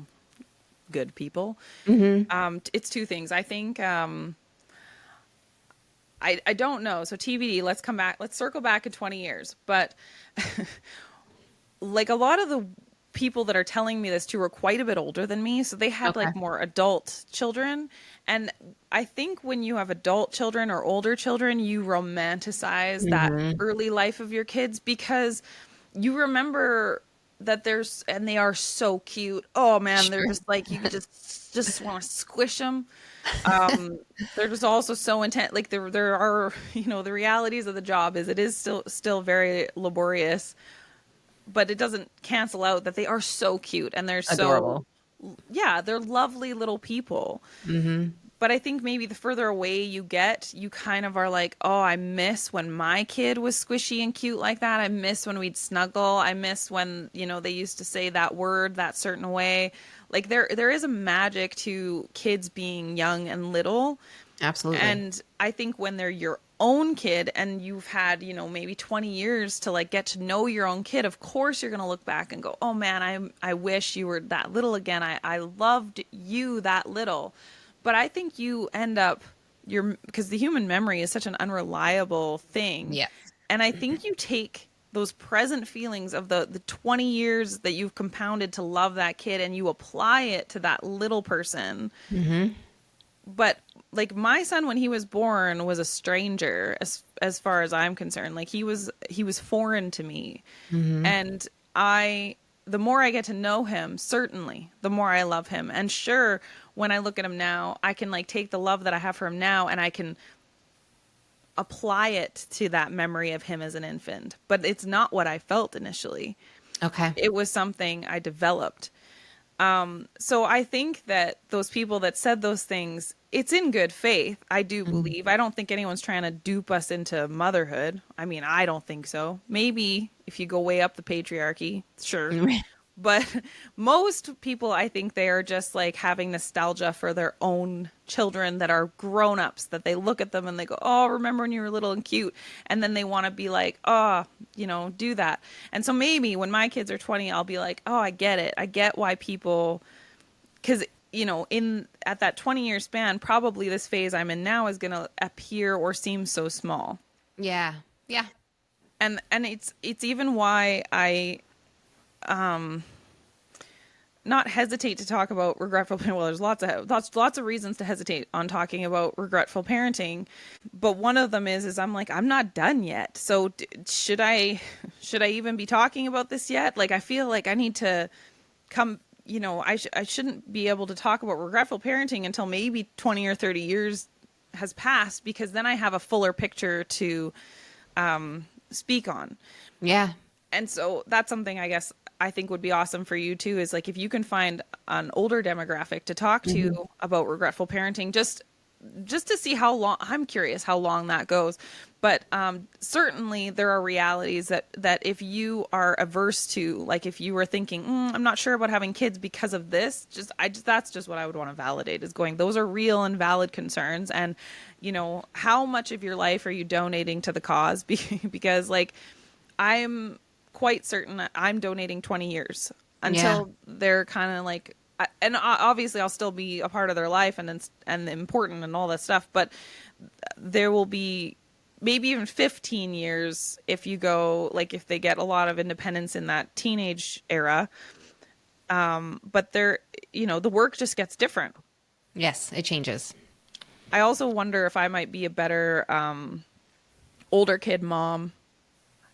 good people. It's two things. I think I don't know. So TBD. Let's come back. Let's circle back in 20 years. But like a lot of the people that are telling me this too are quite a bit older than me, so they had Okay. like more adult children. And I think when you have adult children or older children, you romanticize that early life of your kids because you remember that and they are so cute. Oh man, they're Sure. just like, you just want to squish them. They're just also so intense. Like there are, the realities of the job it is still very laborious, but it doesn't cancel out that they are so cute and they're Adorable. yeah, they're lovely little people. But I think maybe the further away you get, you kind of are like, oh, I miss when my kid was squishy and cute like that. I miss when we'd snuggle. I miss when, they used to say that word that certain way. Like there is a magic to kids being young and little. Absolutely. And I think when they're your own kid and you've had, maybe 20 years to like get to know your own kid, of course you're going to look back and go, oh man, I wish you were that little again. I loved you that little. But I think you end up because the human memory is such an unreliable thing. Yeah. And I think you take those present feelings of the 20 years that you've compounded to love that kid and you apply it to that little person. But like my son, when he was born, was a stranger as far as I'm concerned. Like he was foreign to me. And the more I get to know him, certainly, the more I love him. And sure, when I look at him now, I can like take the love that I have for him now and I can apply it to that memory of him as an infant. But it's not what I felt initially. Okay. It was something I developed. So I think that those people that said those things, it's in good faith. I do believe. I don't think anyone's trying to dupe us into motherhood. I mean, I don't think so. Maybe if you go way up the patriarchy, sure. But most people, I think they are just like having nostalgia for their own children that are grown-ups, that they look at them and they go, oh, remember when you were little and cute? And then they want to be like, oh, do that. And so maybe when my kids are 20, I'll be like, oh, I get it. I get why people, because in at that 20-year span, probably this phase I'm in now is going to appear or seem so small. Yeah. Yeah. And it's even why I not hesitate to talk about regretful parenting. Well, there's lots of reasons to hesitate on talking about regretful parenting, but one of them is I'm like, I'm not done yet. So should I even be talking about this yet? Like, I feel like I need to come, I shouldn't be able to talk about regretful parenting until maybe 20 or 30 years has passed, because then I have a fuller picture to speak on. Yeah. And so that's something I guess I think would be awesome for you too, is like if you can find an older demographic to talk to about regretful parenting, just to see how long. I'm curious how long that goes. But certainly there are realities that if you are averse to, like if you were thinking, I'm not sure about having kids because of this, that's just what I would want to validate, is going, those are real and valid concerns. And, how much of your life are you donating to the cause? Because like, I'm quite certain that I'm donating 20 years until they're kind of like, and obviously I'll still be a part of their life and important and all that stuff, but there will be maybe even 15 years if you go, like if they get a lot of independence in that teenage era. But the work just gets different. Yes, it changes. I also wonder if I might be a better older kid mom.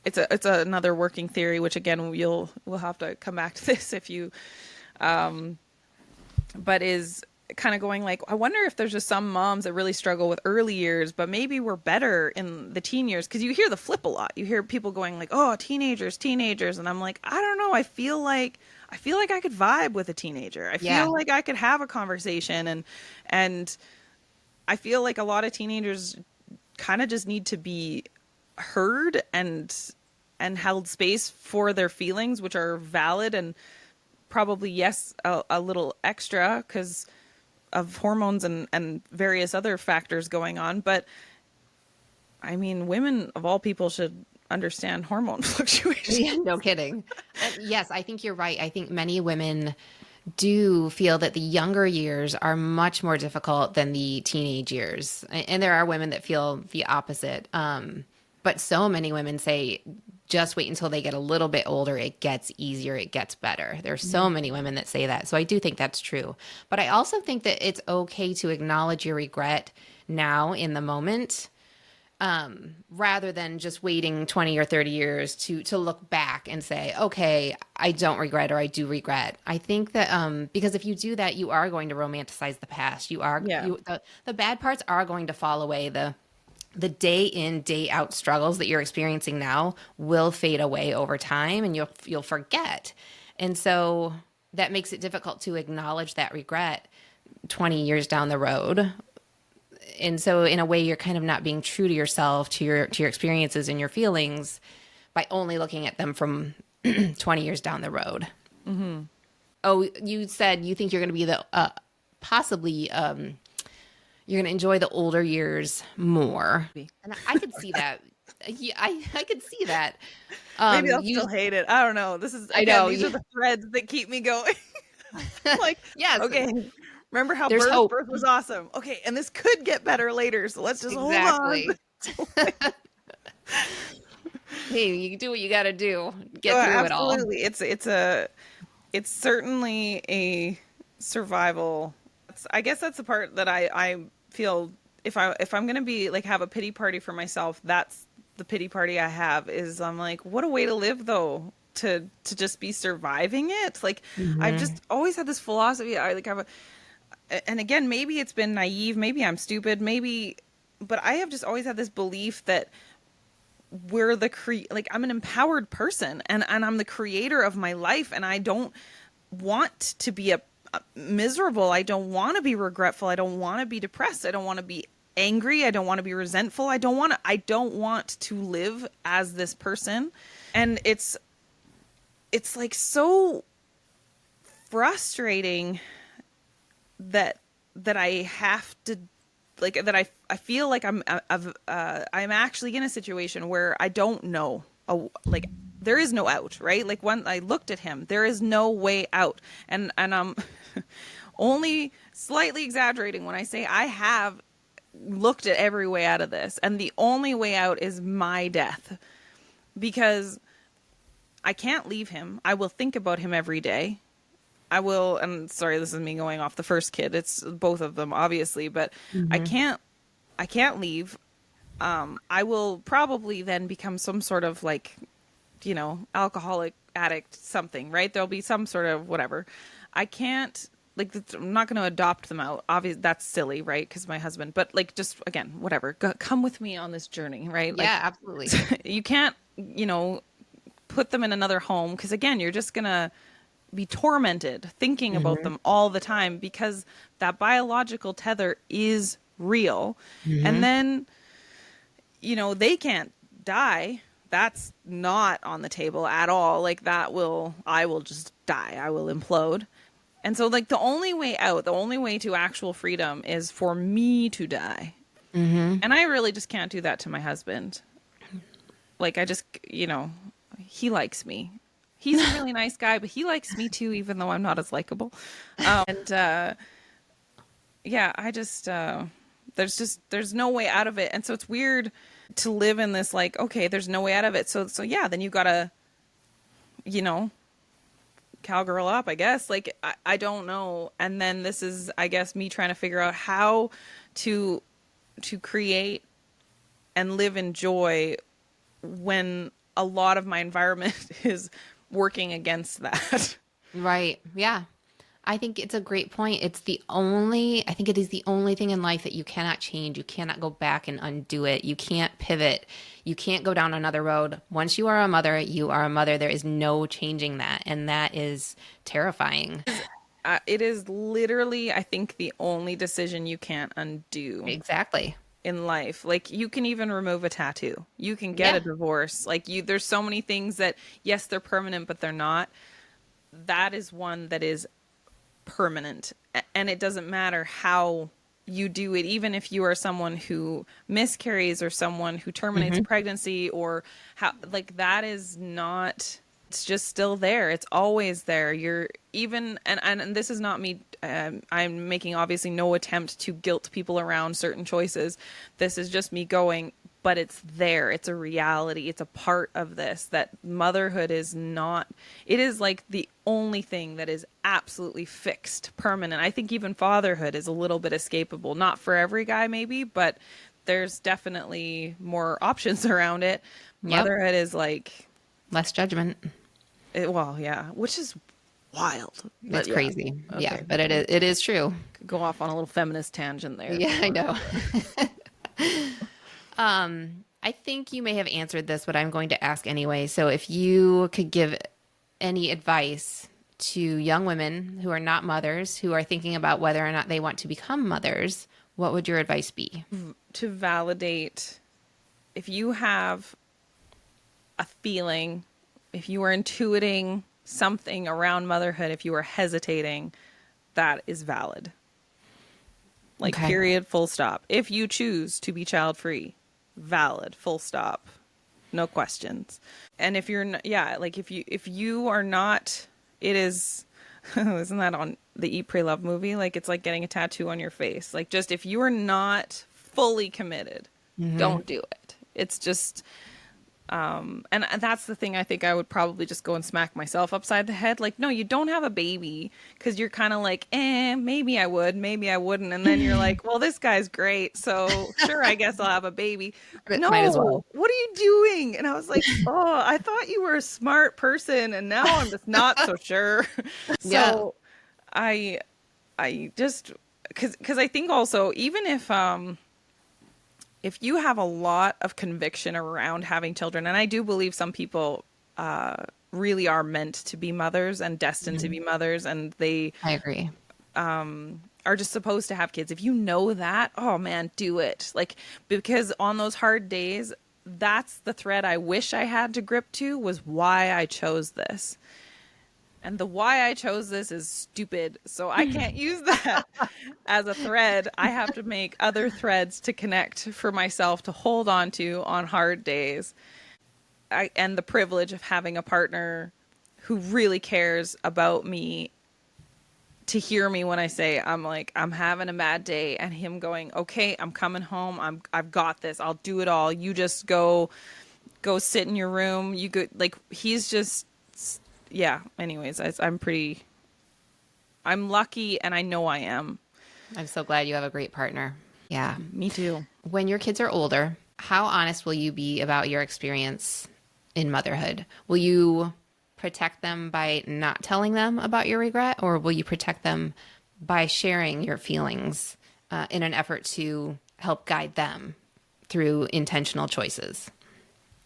It's another working theory, which again we'll have to come back to this if you, but is kind of going like, I wonder if there's just some moms that really struggle with early years, but maybe we're better in the teen years, because you hear the flip a lot. You hear people going like, oh, teenagers, and I'm like, I don't know. I feel like I could vibe with a teenager. I feel like I could have a conversation, and I feel like a lot of teenagers kind of just need to be heard and held space for their feelings, which are valid, and probably a little extra because of hormones and various other factors going on. But I mean, women of all people should understand hormone fluctuations. Yeah, no kidding. Yes, I think you're right. I think many women do feel that the younger years are much more difficult than the teenage years. And there are women that feel the opposite. But so many women say, just wait until they get a little bit older. It gets easier. It gets better. There are so many women that say that. So I do think that's true. But I also think that it's okay to acknowledge your regret now in the moment, rather than just waiting 20 or 30 years to look back and say, okay, I don't regret, or I do regret. I think that because if you do that, you are going to romanticize the past. The bad parts are going to fall away. The day in, day out struggles that you're experiencing now will fade away over time, and you'll forget. And so that makes it difficult to acknowledge that regret 20 years down the road. And so in a way, you're kind of not being true to yourself, to your experiences and your feelings, by only looking at them from 20 years down the road. Mm-hmm. Oh, you said you think you're going to be possibly you're going to enjoy the older years more. And I could see that. Yeah, I could see that. Maybe I'll still hate it. I don't know. These are the threads that keep me going. Like, yes. Okay. Remember how birth was awesome. Okay. And this could get better later. So let's just hold on. Hey, you can do what you got to do. Get through it all. Absolutely. It's certainly a survival. I guess that's the part that I feel, if I'm going to be like, have a pity party for myself, that's the pity party I have, is I'm like, what a way to live though, to just be surviving it. Like, I've just always had this philosophy. And again, maybe it's been naive, maybe I'm stupid, but I have just always had this belief that we're I'm an empowered person, and I'm the creator of my life, and I don't want to be miserable. I don't want to be regretful. I don't want to be depressed. I don't want to be angry. I don't want to be resentful. I don't want to live as this person. And it's like so frustrating that I have to, like, that I feel like I'm actually in a situation where I don't know, like, there is no out, right? Like, when I looked at him, there is no way out. And only slightly exaggerating when I say I have looked at every way out of this, and the only way out is my death, because I can't leave him. I will think about him every day. I will, and sorry, this is me going off the first kid. It's both of them, obviously, but I can't leave. I will probably then become some sort of like, alcoholic addict, something, right? There'll be some sort of whatever. I can't, like, I'm not going to adopt them out. Obviously, that's silly, right? Because my husband, but like, just again, whatever. Come with me on this journey, right? Like, Yeah, absolutely. you can't, put them in another home, because again, you're just going to be tormented thinking about them all the time, because that biological tether is real. And then, they can't die. That's not on the table at all. Like, I will just die. I will implode. And so, like, the only way out, the only way to actual freedom is for me to die. And I really just can't do that to my husband. Like, I just, he likes me. He's a really nice guy, but he likes me too, even though I'm not as likable. Yeah, I just, there's no way out of it. And so it's weird to live in this, like, okay, there's no way out of it. So yeah, then you gotta, cowgirl up, I guess. Like, I don't know. And then this is, I guess, me trying to figure out how to create and live in joy when a lot of my environment is working against that. Right. Yeah. I think it's a great point. I think it is the only thing in life that you cannot change. You cannot go back and undo it. You can't pivot. You can't go down another road. Once you are a mother, you are a mother. There is no changing that. And that is terrifying. It is literally, I think, the only decision you can't undo. Exactly. In life. Like, you can even remove a tattoo. You can get a divorce. Like, there's so many things that, yes, they're permanent, but they're not. That is one that is permanent. And it doesn't matter how you do it, even if you are someone who miscarries or someone who terminates a pregnancy, or how, like, that is not, it's just still there. It's always there. You're even, and this is not me, I'm making obviously no attempt to guilt people around certain choices. This is just me going, but it's there. It's a reality. It's a part of this, that motherhood is not, it is like the only thing that is absolutely fixed, permanent. I think even fatherhood is a little bit escapable. Not for every guy maybe, but there's definitely more options around it. Motherhood is like less judgment. Well, yeah, which is wild. It's crazy. Okay. Yeah, but it is true. Could go off on a little feminist tangent there. Yeah, I know. I think you may have answered this, but I'm going to ask anyway. So if you could give any advice to young women who are not mothers, who are thinking about whether or not they want to become mothers, what would your advice be? To validate, if you have a feeling, if you are intuiting something around motherhood, if you are hesitating, that is valid. Like, period, full stop. If you choose to be child-free, valid, full stop. No questions. And if you're, like, if you are not, it is, isn't that on the Eat, Pray, Love movie? Like, it's like getting a tattoo on your face. Like, just, if you are not fully committed, don't do it. It's just, and that's the thing. I think I would probably just go and smack myself upside the head. Like, no, you don't have a baby, because you're kind of like, maybe I would, maybe I wouldn't. And then you're like, well, this guy's great, so sure, I guess I'll have a baby. No, might as well. What are you doing? And I was like, oh, I thought you were a smart person, and now I'm just not so sure. So I just, because I think also, even if you have a lot of conviction around having children, and I do believe some people really are meant to be mothers and destined to be mothers, and I agree, are just supposed to have kids. If you know that, oh man, do it. Like, because on those hard days, that's the thread I wish I had to grip to, was why I chose this. And the why I chose this is stupid, so I can't use that as a thread. I have to make other threads to connect for myself, to hold on to on hard days. And the privilege of having a partner who really cares about me to hear me when I say I'm having a bad day, and him going, okay, I'm coming home. I've got this. I'll do it all. You just go sit in your room. You go, like, he's just, yeah. Anyways, I'm lucky, and I know I am. I'm so glad you have a great partner. Yeah. Me too. When your kids are older, how honest will you be about your experience in motherhood? Will you protect them by not telling them about your regret, or will you protect them by sharing your feelings in an effort to help guide them through intentional choices?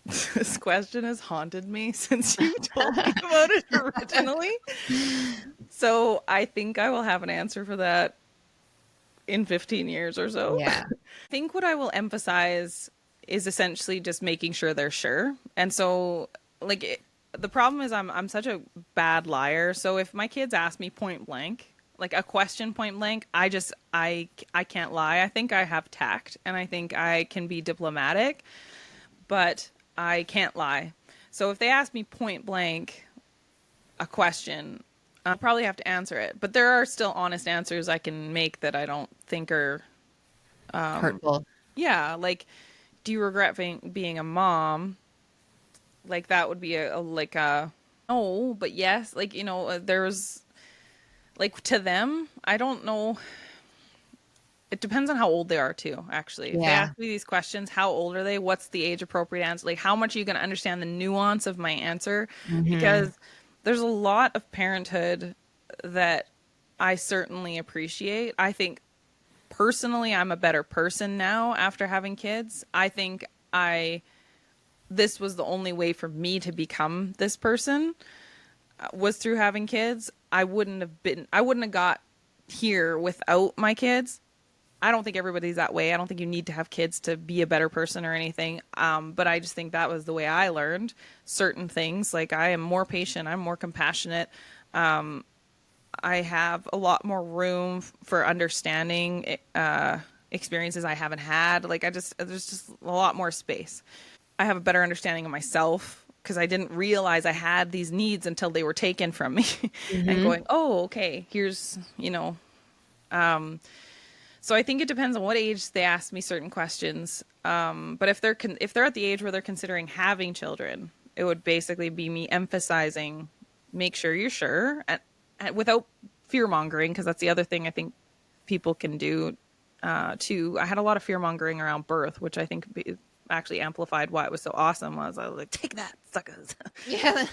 This question has haunted me since you told me about it originally. So I think I will have an answer for that in 15 years or so. Yeah. I think what I will emphasize is essentially just making sure they're sure. And so, like, the problem is I'm such a bad liar. So if my kids ask me point blank, like a question point blank, I can't lie. I think I have tact, and I think I can be diplomatic, but I can't lie. So if they ask me point blank a question, I'll probably have to answer it. But there are still honest answers I can make that I don't think are Hurtful. yeah, like, do you regret being a mom? Like, that would be a no, but yes. Like, there's, like, to them, I don't know. It depends on how old they are too, actually. If they Yeah. ask me these questions, how old are they? What's the age appropriate answer? Like, how much are you going to understand the nuance of my answer? Because there's a lot of parenthood that I certainly appreciate. I think personally, I'm a better person now after having kids. I think this was the only way for me to become this person, was through having kids. I wouldn't have got here without my kids. I don't think everybody's that way. I don't think you need to have kids to be a better person or anything. But I just think that was the way I learned certain things. Like, I am more patient. I'm more compassionate. I have a lot more room for understanding experiences I haven't had. Like, there's just a lot more space. I have a better understanding of myself, because I didn't realize I had these needs until they were taken from me. And going, oh, okay, here's, so I think it depends on what age they ask me certain questions. But if they're at the age where they're considering having children, it would basically be me emphasizing, make sure you're sure, and without fear mongering, because that's the other thing I think people can do too. I had a lot of fear mongering around birth, which I think actually amplified why it was so awesome. I was like, take that, suckers. Yeah.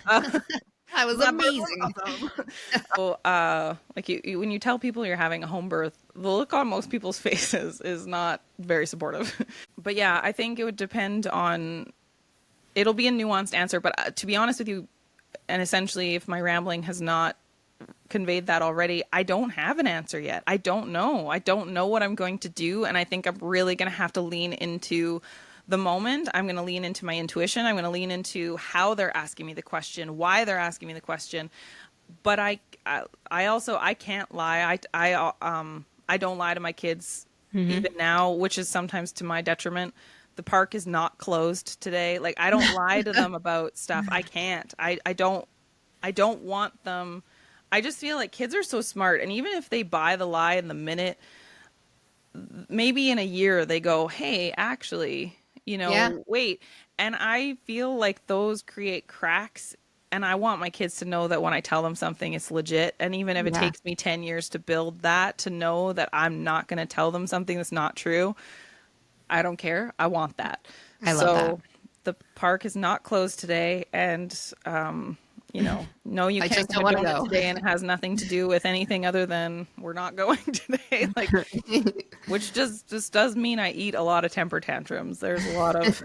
That was amazing. Awesome. So, like, when you tell people you're having a home birth, the look on most people's faces is not very supportive. But yeah, I think it would depend on. It'll be a nuanced answer, but to be honest with you, and essentially, if my rambling has not conveyed that already, I don't have an answer yet. I don't know. I don't know what I'm going to do, and I think I'm really going to have to lean into the moment. I'm going to lean into my intuition. I'm going to lean into how they're asking me the question, why they're asking me the question. But I also, I can't lie. I don't lie to my kids even now, which is sometimes to my detriment. The park is not closed today. Like, I don't lie to them about stuff. I can't. I don't want them. I just feel like kids are so smart, and even if they buy the lie in the minute, maybe in a year they go, hey, actually, wait. And I feel like those create cracks, and I want my kids to know that when I tell them something, it's legit. And even if it takes me 10 years to build that, to know that I'm not going to tell them something that's not true, I don't care. I want that. I love that. The park is not closed today, and no, you I can't just don't want to go today, and it has nothing to do with anything other than we're not going today. Like, which just does mean I eat a lot of temper tantrums. There's a lot of,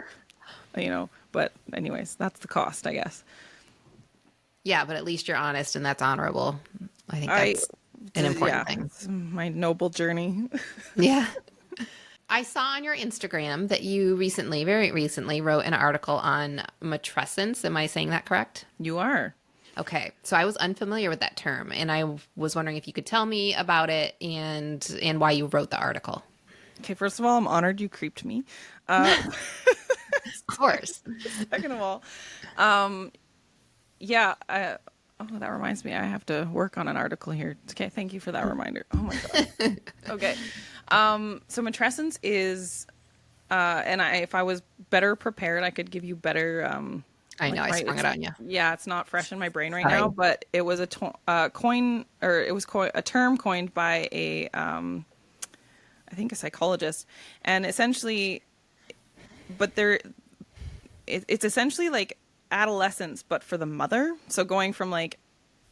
but anyways, that's the cost, I guess. Yeah, but at least you're honest, and that's honorable. I think that's an important thing. It's my noble journey. Yeah. I saw on your Instagram that you very recently wrote an article on matrescence. Am I saying that correct? You are. Okay. So I was unfamiliar with that term, and I was wondering if you could tell me about it and why you wrote the article. Okay, first of all, I'm honored you creeped me. Of course. Second of all, Oh, that reminds me. I have to work on an article here. Okay, thank you for that reminder. Oh my god. Okay. So matrescence is, if I was better prepared, I could give you better. I know I sprung it on you. Yeah, it's not fresh in my brain right Sorry. now, but it was a a term coined by I think a psychologist, and essentially, but it's essentially like adolescence, but for the mother. So going from like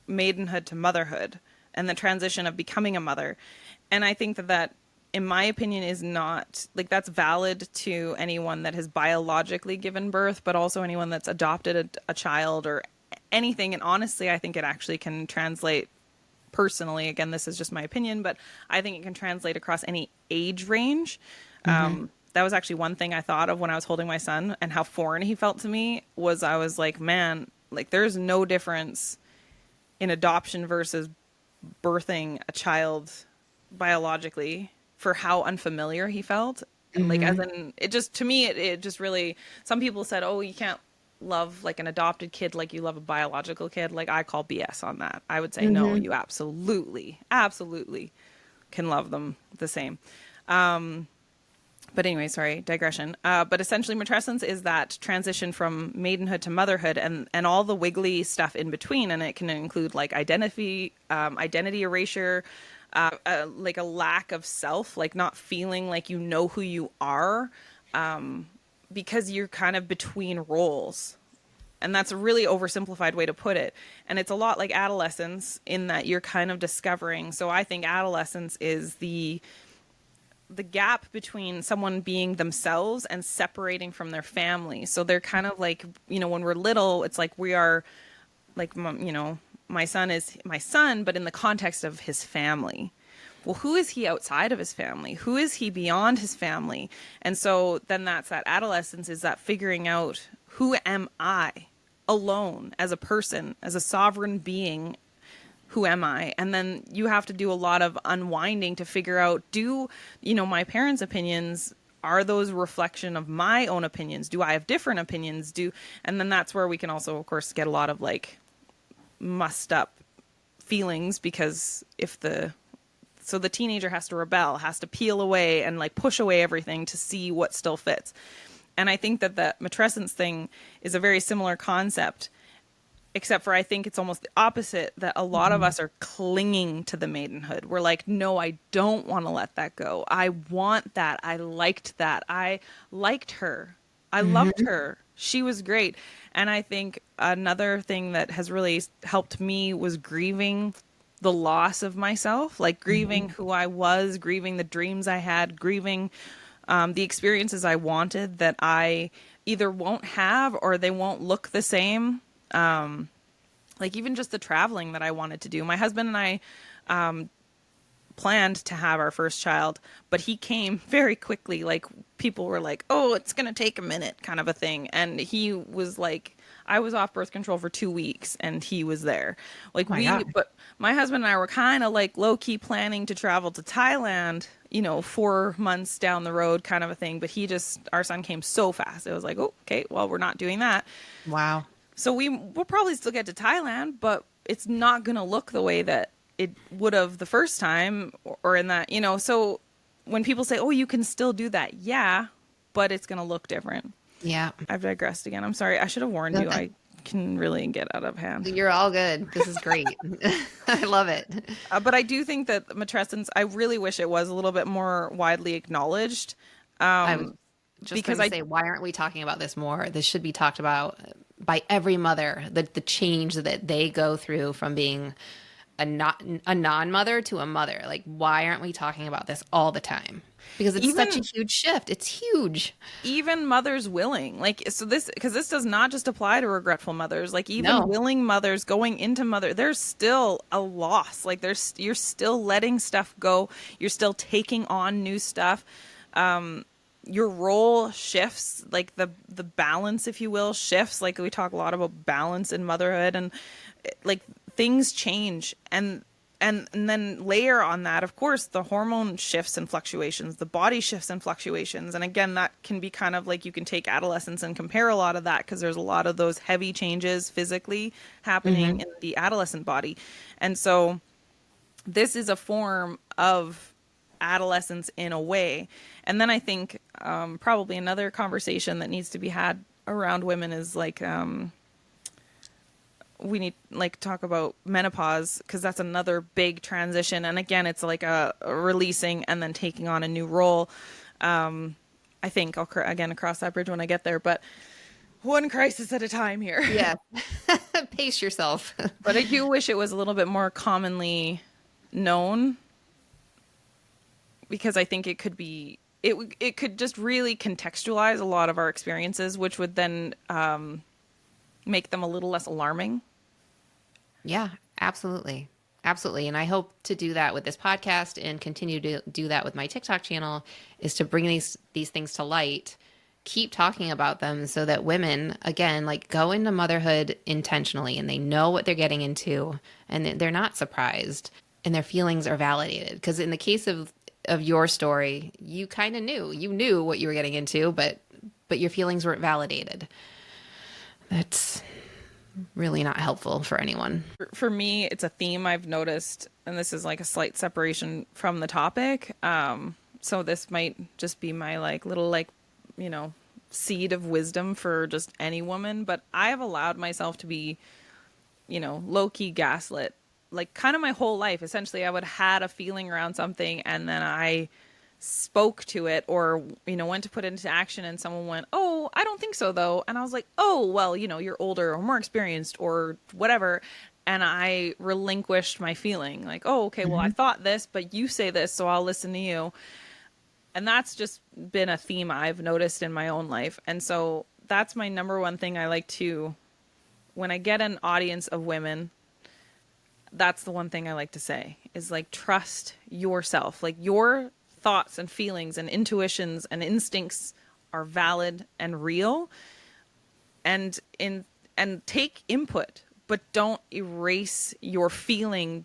maidenhood to motherhood and the transition of becoming a mother. And I think that in my opinion is not like that's valid to anyone that has biologically given birth, but also anyone that's adopted a child or anything. And honestly, I think it actually can translate personally. Again, this is just my opinion, but I think it can translate across any age range. That was actually one thing I thought of when I was holding my son and how foreign he felt to me was I was like, man, like there's no difference in adoption versus birthing a child biologically for how unfamiliar he felt. Like as in it just to me it just really some people said, oh, you can't love like an adopted kid like you love a biological kid. Like I call BS on that. I would say no, you absolutely can love them the same. But anyway, sorry, digression. But essentially, matrescence is that transition from maidenhood to motherhood, and all the wiggly stuff in between. And it can include like identity erasure, like a lack of self, like not feeling like you know who you are, because you're kind of between roles. And that's a really oversimplified way to put it. And it's a lot like adolescence in that you're kind of discovering. So I think adolescence is the gap between someone being themselves and separating from their family. So they're kind of like, you know, when we're little, it's like we are like, you know, my son is my son, but in the context of his family. Well, who is he outside of his family? Who is he beyond his family? And so then that's that adolescence is that figuring out who am I alone as a person, as a sovereign being. Who am I? And then you have to do a lot of unwinding to figure out, my parents' opinions, are those a reflection of my own opinions? Do I have different opinions? And then that's where we can also, of course, get a lot of like mussed up feelings because so the teenager has to rebel, has to peel away and like push away everything to see what still fits. And I think that the matrescence thing is a very similar concept. Except for I think it's almost the opposite, that a lot of us are clinging to the maidenhood. We're like, no, I don't want to let that go. I want that. I liked that. I liked her. I loved her. She was great. And I think another thing that has really helped me was grieving the loss of myself, like grieving who I was, grieving the dreams I had, grieving the experiences I wanted that I either won't have or they won't look the same. Like even just the traveling that I wanted to do. My husband and I planned to have our first child, but he came very quickly. Like people were like, oh, it's going to take a minute kind of a thing. And he was like, I was off birth control for 2 weeks and he was there. Like but my husband and I were kind of like low key planning to travel to Thailand, 4 months down the road kind of a thing. But our son came so fast. It was like, oh, okay, well, we're not doing that. Wow. So we'll probably still get to Thailand, but it's not going to look the way that it would have the first time or in that, so when people say, oh, you can still do that. Yeah, but it's going to look different. Yeah. I've digressed again. I'm sorry. I should have warned you. I can really get out of hand. You're all good. This is great. I love it. But I do think that matrescence, I really wish it was a little bit more widely acknowledged. I was just going to say, why aren't we talking about this more? This should be talked about by every mother, the change that they go through from being a non-mother to a mother. Like, why aren't we talking about this all the time? Because it's such a huge shift. It's huge. Even mothers willing, because this does not just apply to regretful mothers. Like even willing mothers going into mother, there's still a loss. Like you're still letting stuff go. You're still taking on new stuff. Your role shifts, like the balance, if you will, shifts. Like we talk a lot about balance in motherhood and like things change. And and then layer on that, of course, the hormone shifts and fluctuations, the body shifts and fluctuations. And again, that can be kind of like, you can take adolescence and compare a lot of that, because there's a lot of those heavy changes physically happening in the adolescent body. And so this is a form of adolescence in a way. And then I think probably another conversation that needs to be had around women is like, we need like talk about menopause, because that's another big transition. And again, it's like a releasing and then taking on a new role. I think I'll again cross that bridge when I get there, but one crisis at a time here. Yeah. Pace yourself. But I do wish it was a little bit more commonly known, because I think it could be, it could just really contextualize a lot of our experiences, which would then make them a little less alarming. Yeah, absolutely. Absolutely. And I hope to do that with this podcast and continue to do that with my TikTok channel, is to bring these things to light, keep talking about them, so that women, again, like go into motherhood intentionally and they know what they're getting into and they're not surprised and their feelings are validated. Because in the case of your story, you kind of knew what you were getting into, but your feelings weren't validated. That's really not helpful for anyone. For me, it's a theme I've noticed, and this is like a slight separation from the topic. So this might just be my like little like, you know, seed of wisdom for just any woman, but I have allowed myself to be, you know, low-key gaslit, like kind of my whole life. Essentially, I would had a feeling around something and then I spoke to it, or, you know, went to put it into action, and someone went, "Oh, I don't think so though." And I was like, "Oh, well, you know, you're older or more experienced or whatever." And I relinquished my feeling like, "Oh, okay, well, I thought this, but you say this, so I'll listen to you." And that's just been a theme I've noticed in my own life. And so that's my number one thing I like to, when I get an audience of women, that's the one thing I like to say is like, trust yourself. Like, your thoughts and feelings and intuitions and instincts are valid and real, and take input, but don't erase your feeling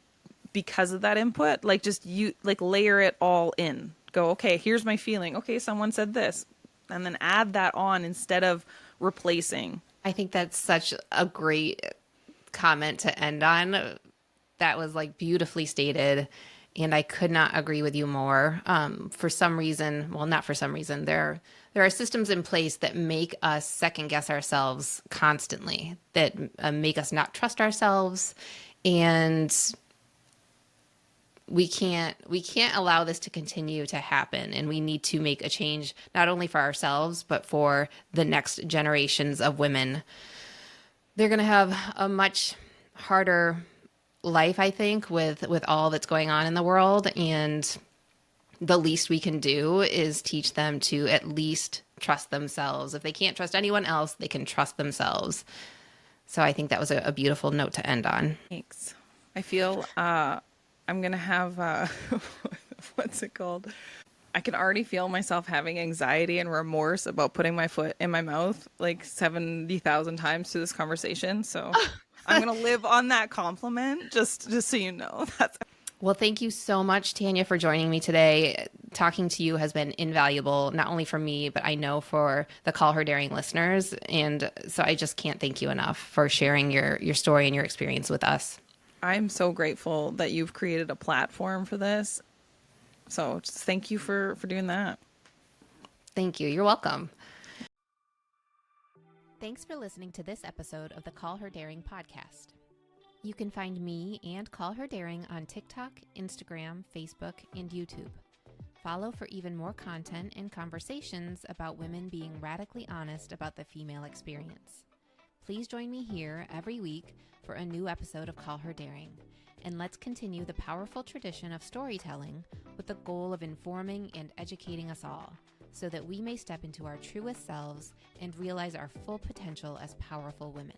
because of that input. Like, just layer it all in. Go, okay, here's my feeling. Okay, someone said this, and then add that on instead of replacing. I think that's such a great comment to end on. That was like beautifully stated. And I could not agree with you more. For some reason, well, not for some reason, there are systems in place that make us second guess ourselves constantly, that make us not trust ourselves, and we can't allow this to continue to happen. And we need to make a change, not only for ourselves, but for the next generations of women. They're going to have a much harder life, I think, with all that's going on in the world, and the least we can do is teach them to at least trust themselves. If they can't trust anyone else, they can trust themselves. So I think that was a beautiful note to end on. Thanks. I feel I'm gonna have what's it called? I can already feel myself having anxiety and remorse about putting my foot in my mouth like 70,000 times through this conversation. So I'm going to live on that compliment, just so you know. Well, thank you so much, Tanya, for joining me today. Talking to you has been invaluable, not only for me, but I know for the Call Her Daring listeners. And so I just can't thank you enough for sharing your story and your experience with us. I'm so grateful that you've created a platform for this. So just thank you for doing that. Thank you. You're welcome. Thanks for listening to this episode of the Call Her Daring podcast. You can find me and Call Her Daring on TikTok, Instagram, Facebook, and YouTube. Follow for even more content and conversations about women being radically honest about the female experience. Please join me here every week for a new episode of Call Her Daring, and let's continue the powerful tradition of storytelling with the goal of informing and educating us all, so that we may step into our truest selves and realize our full potential as powerful women.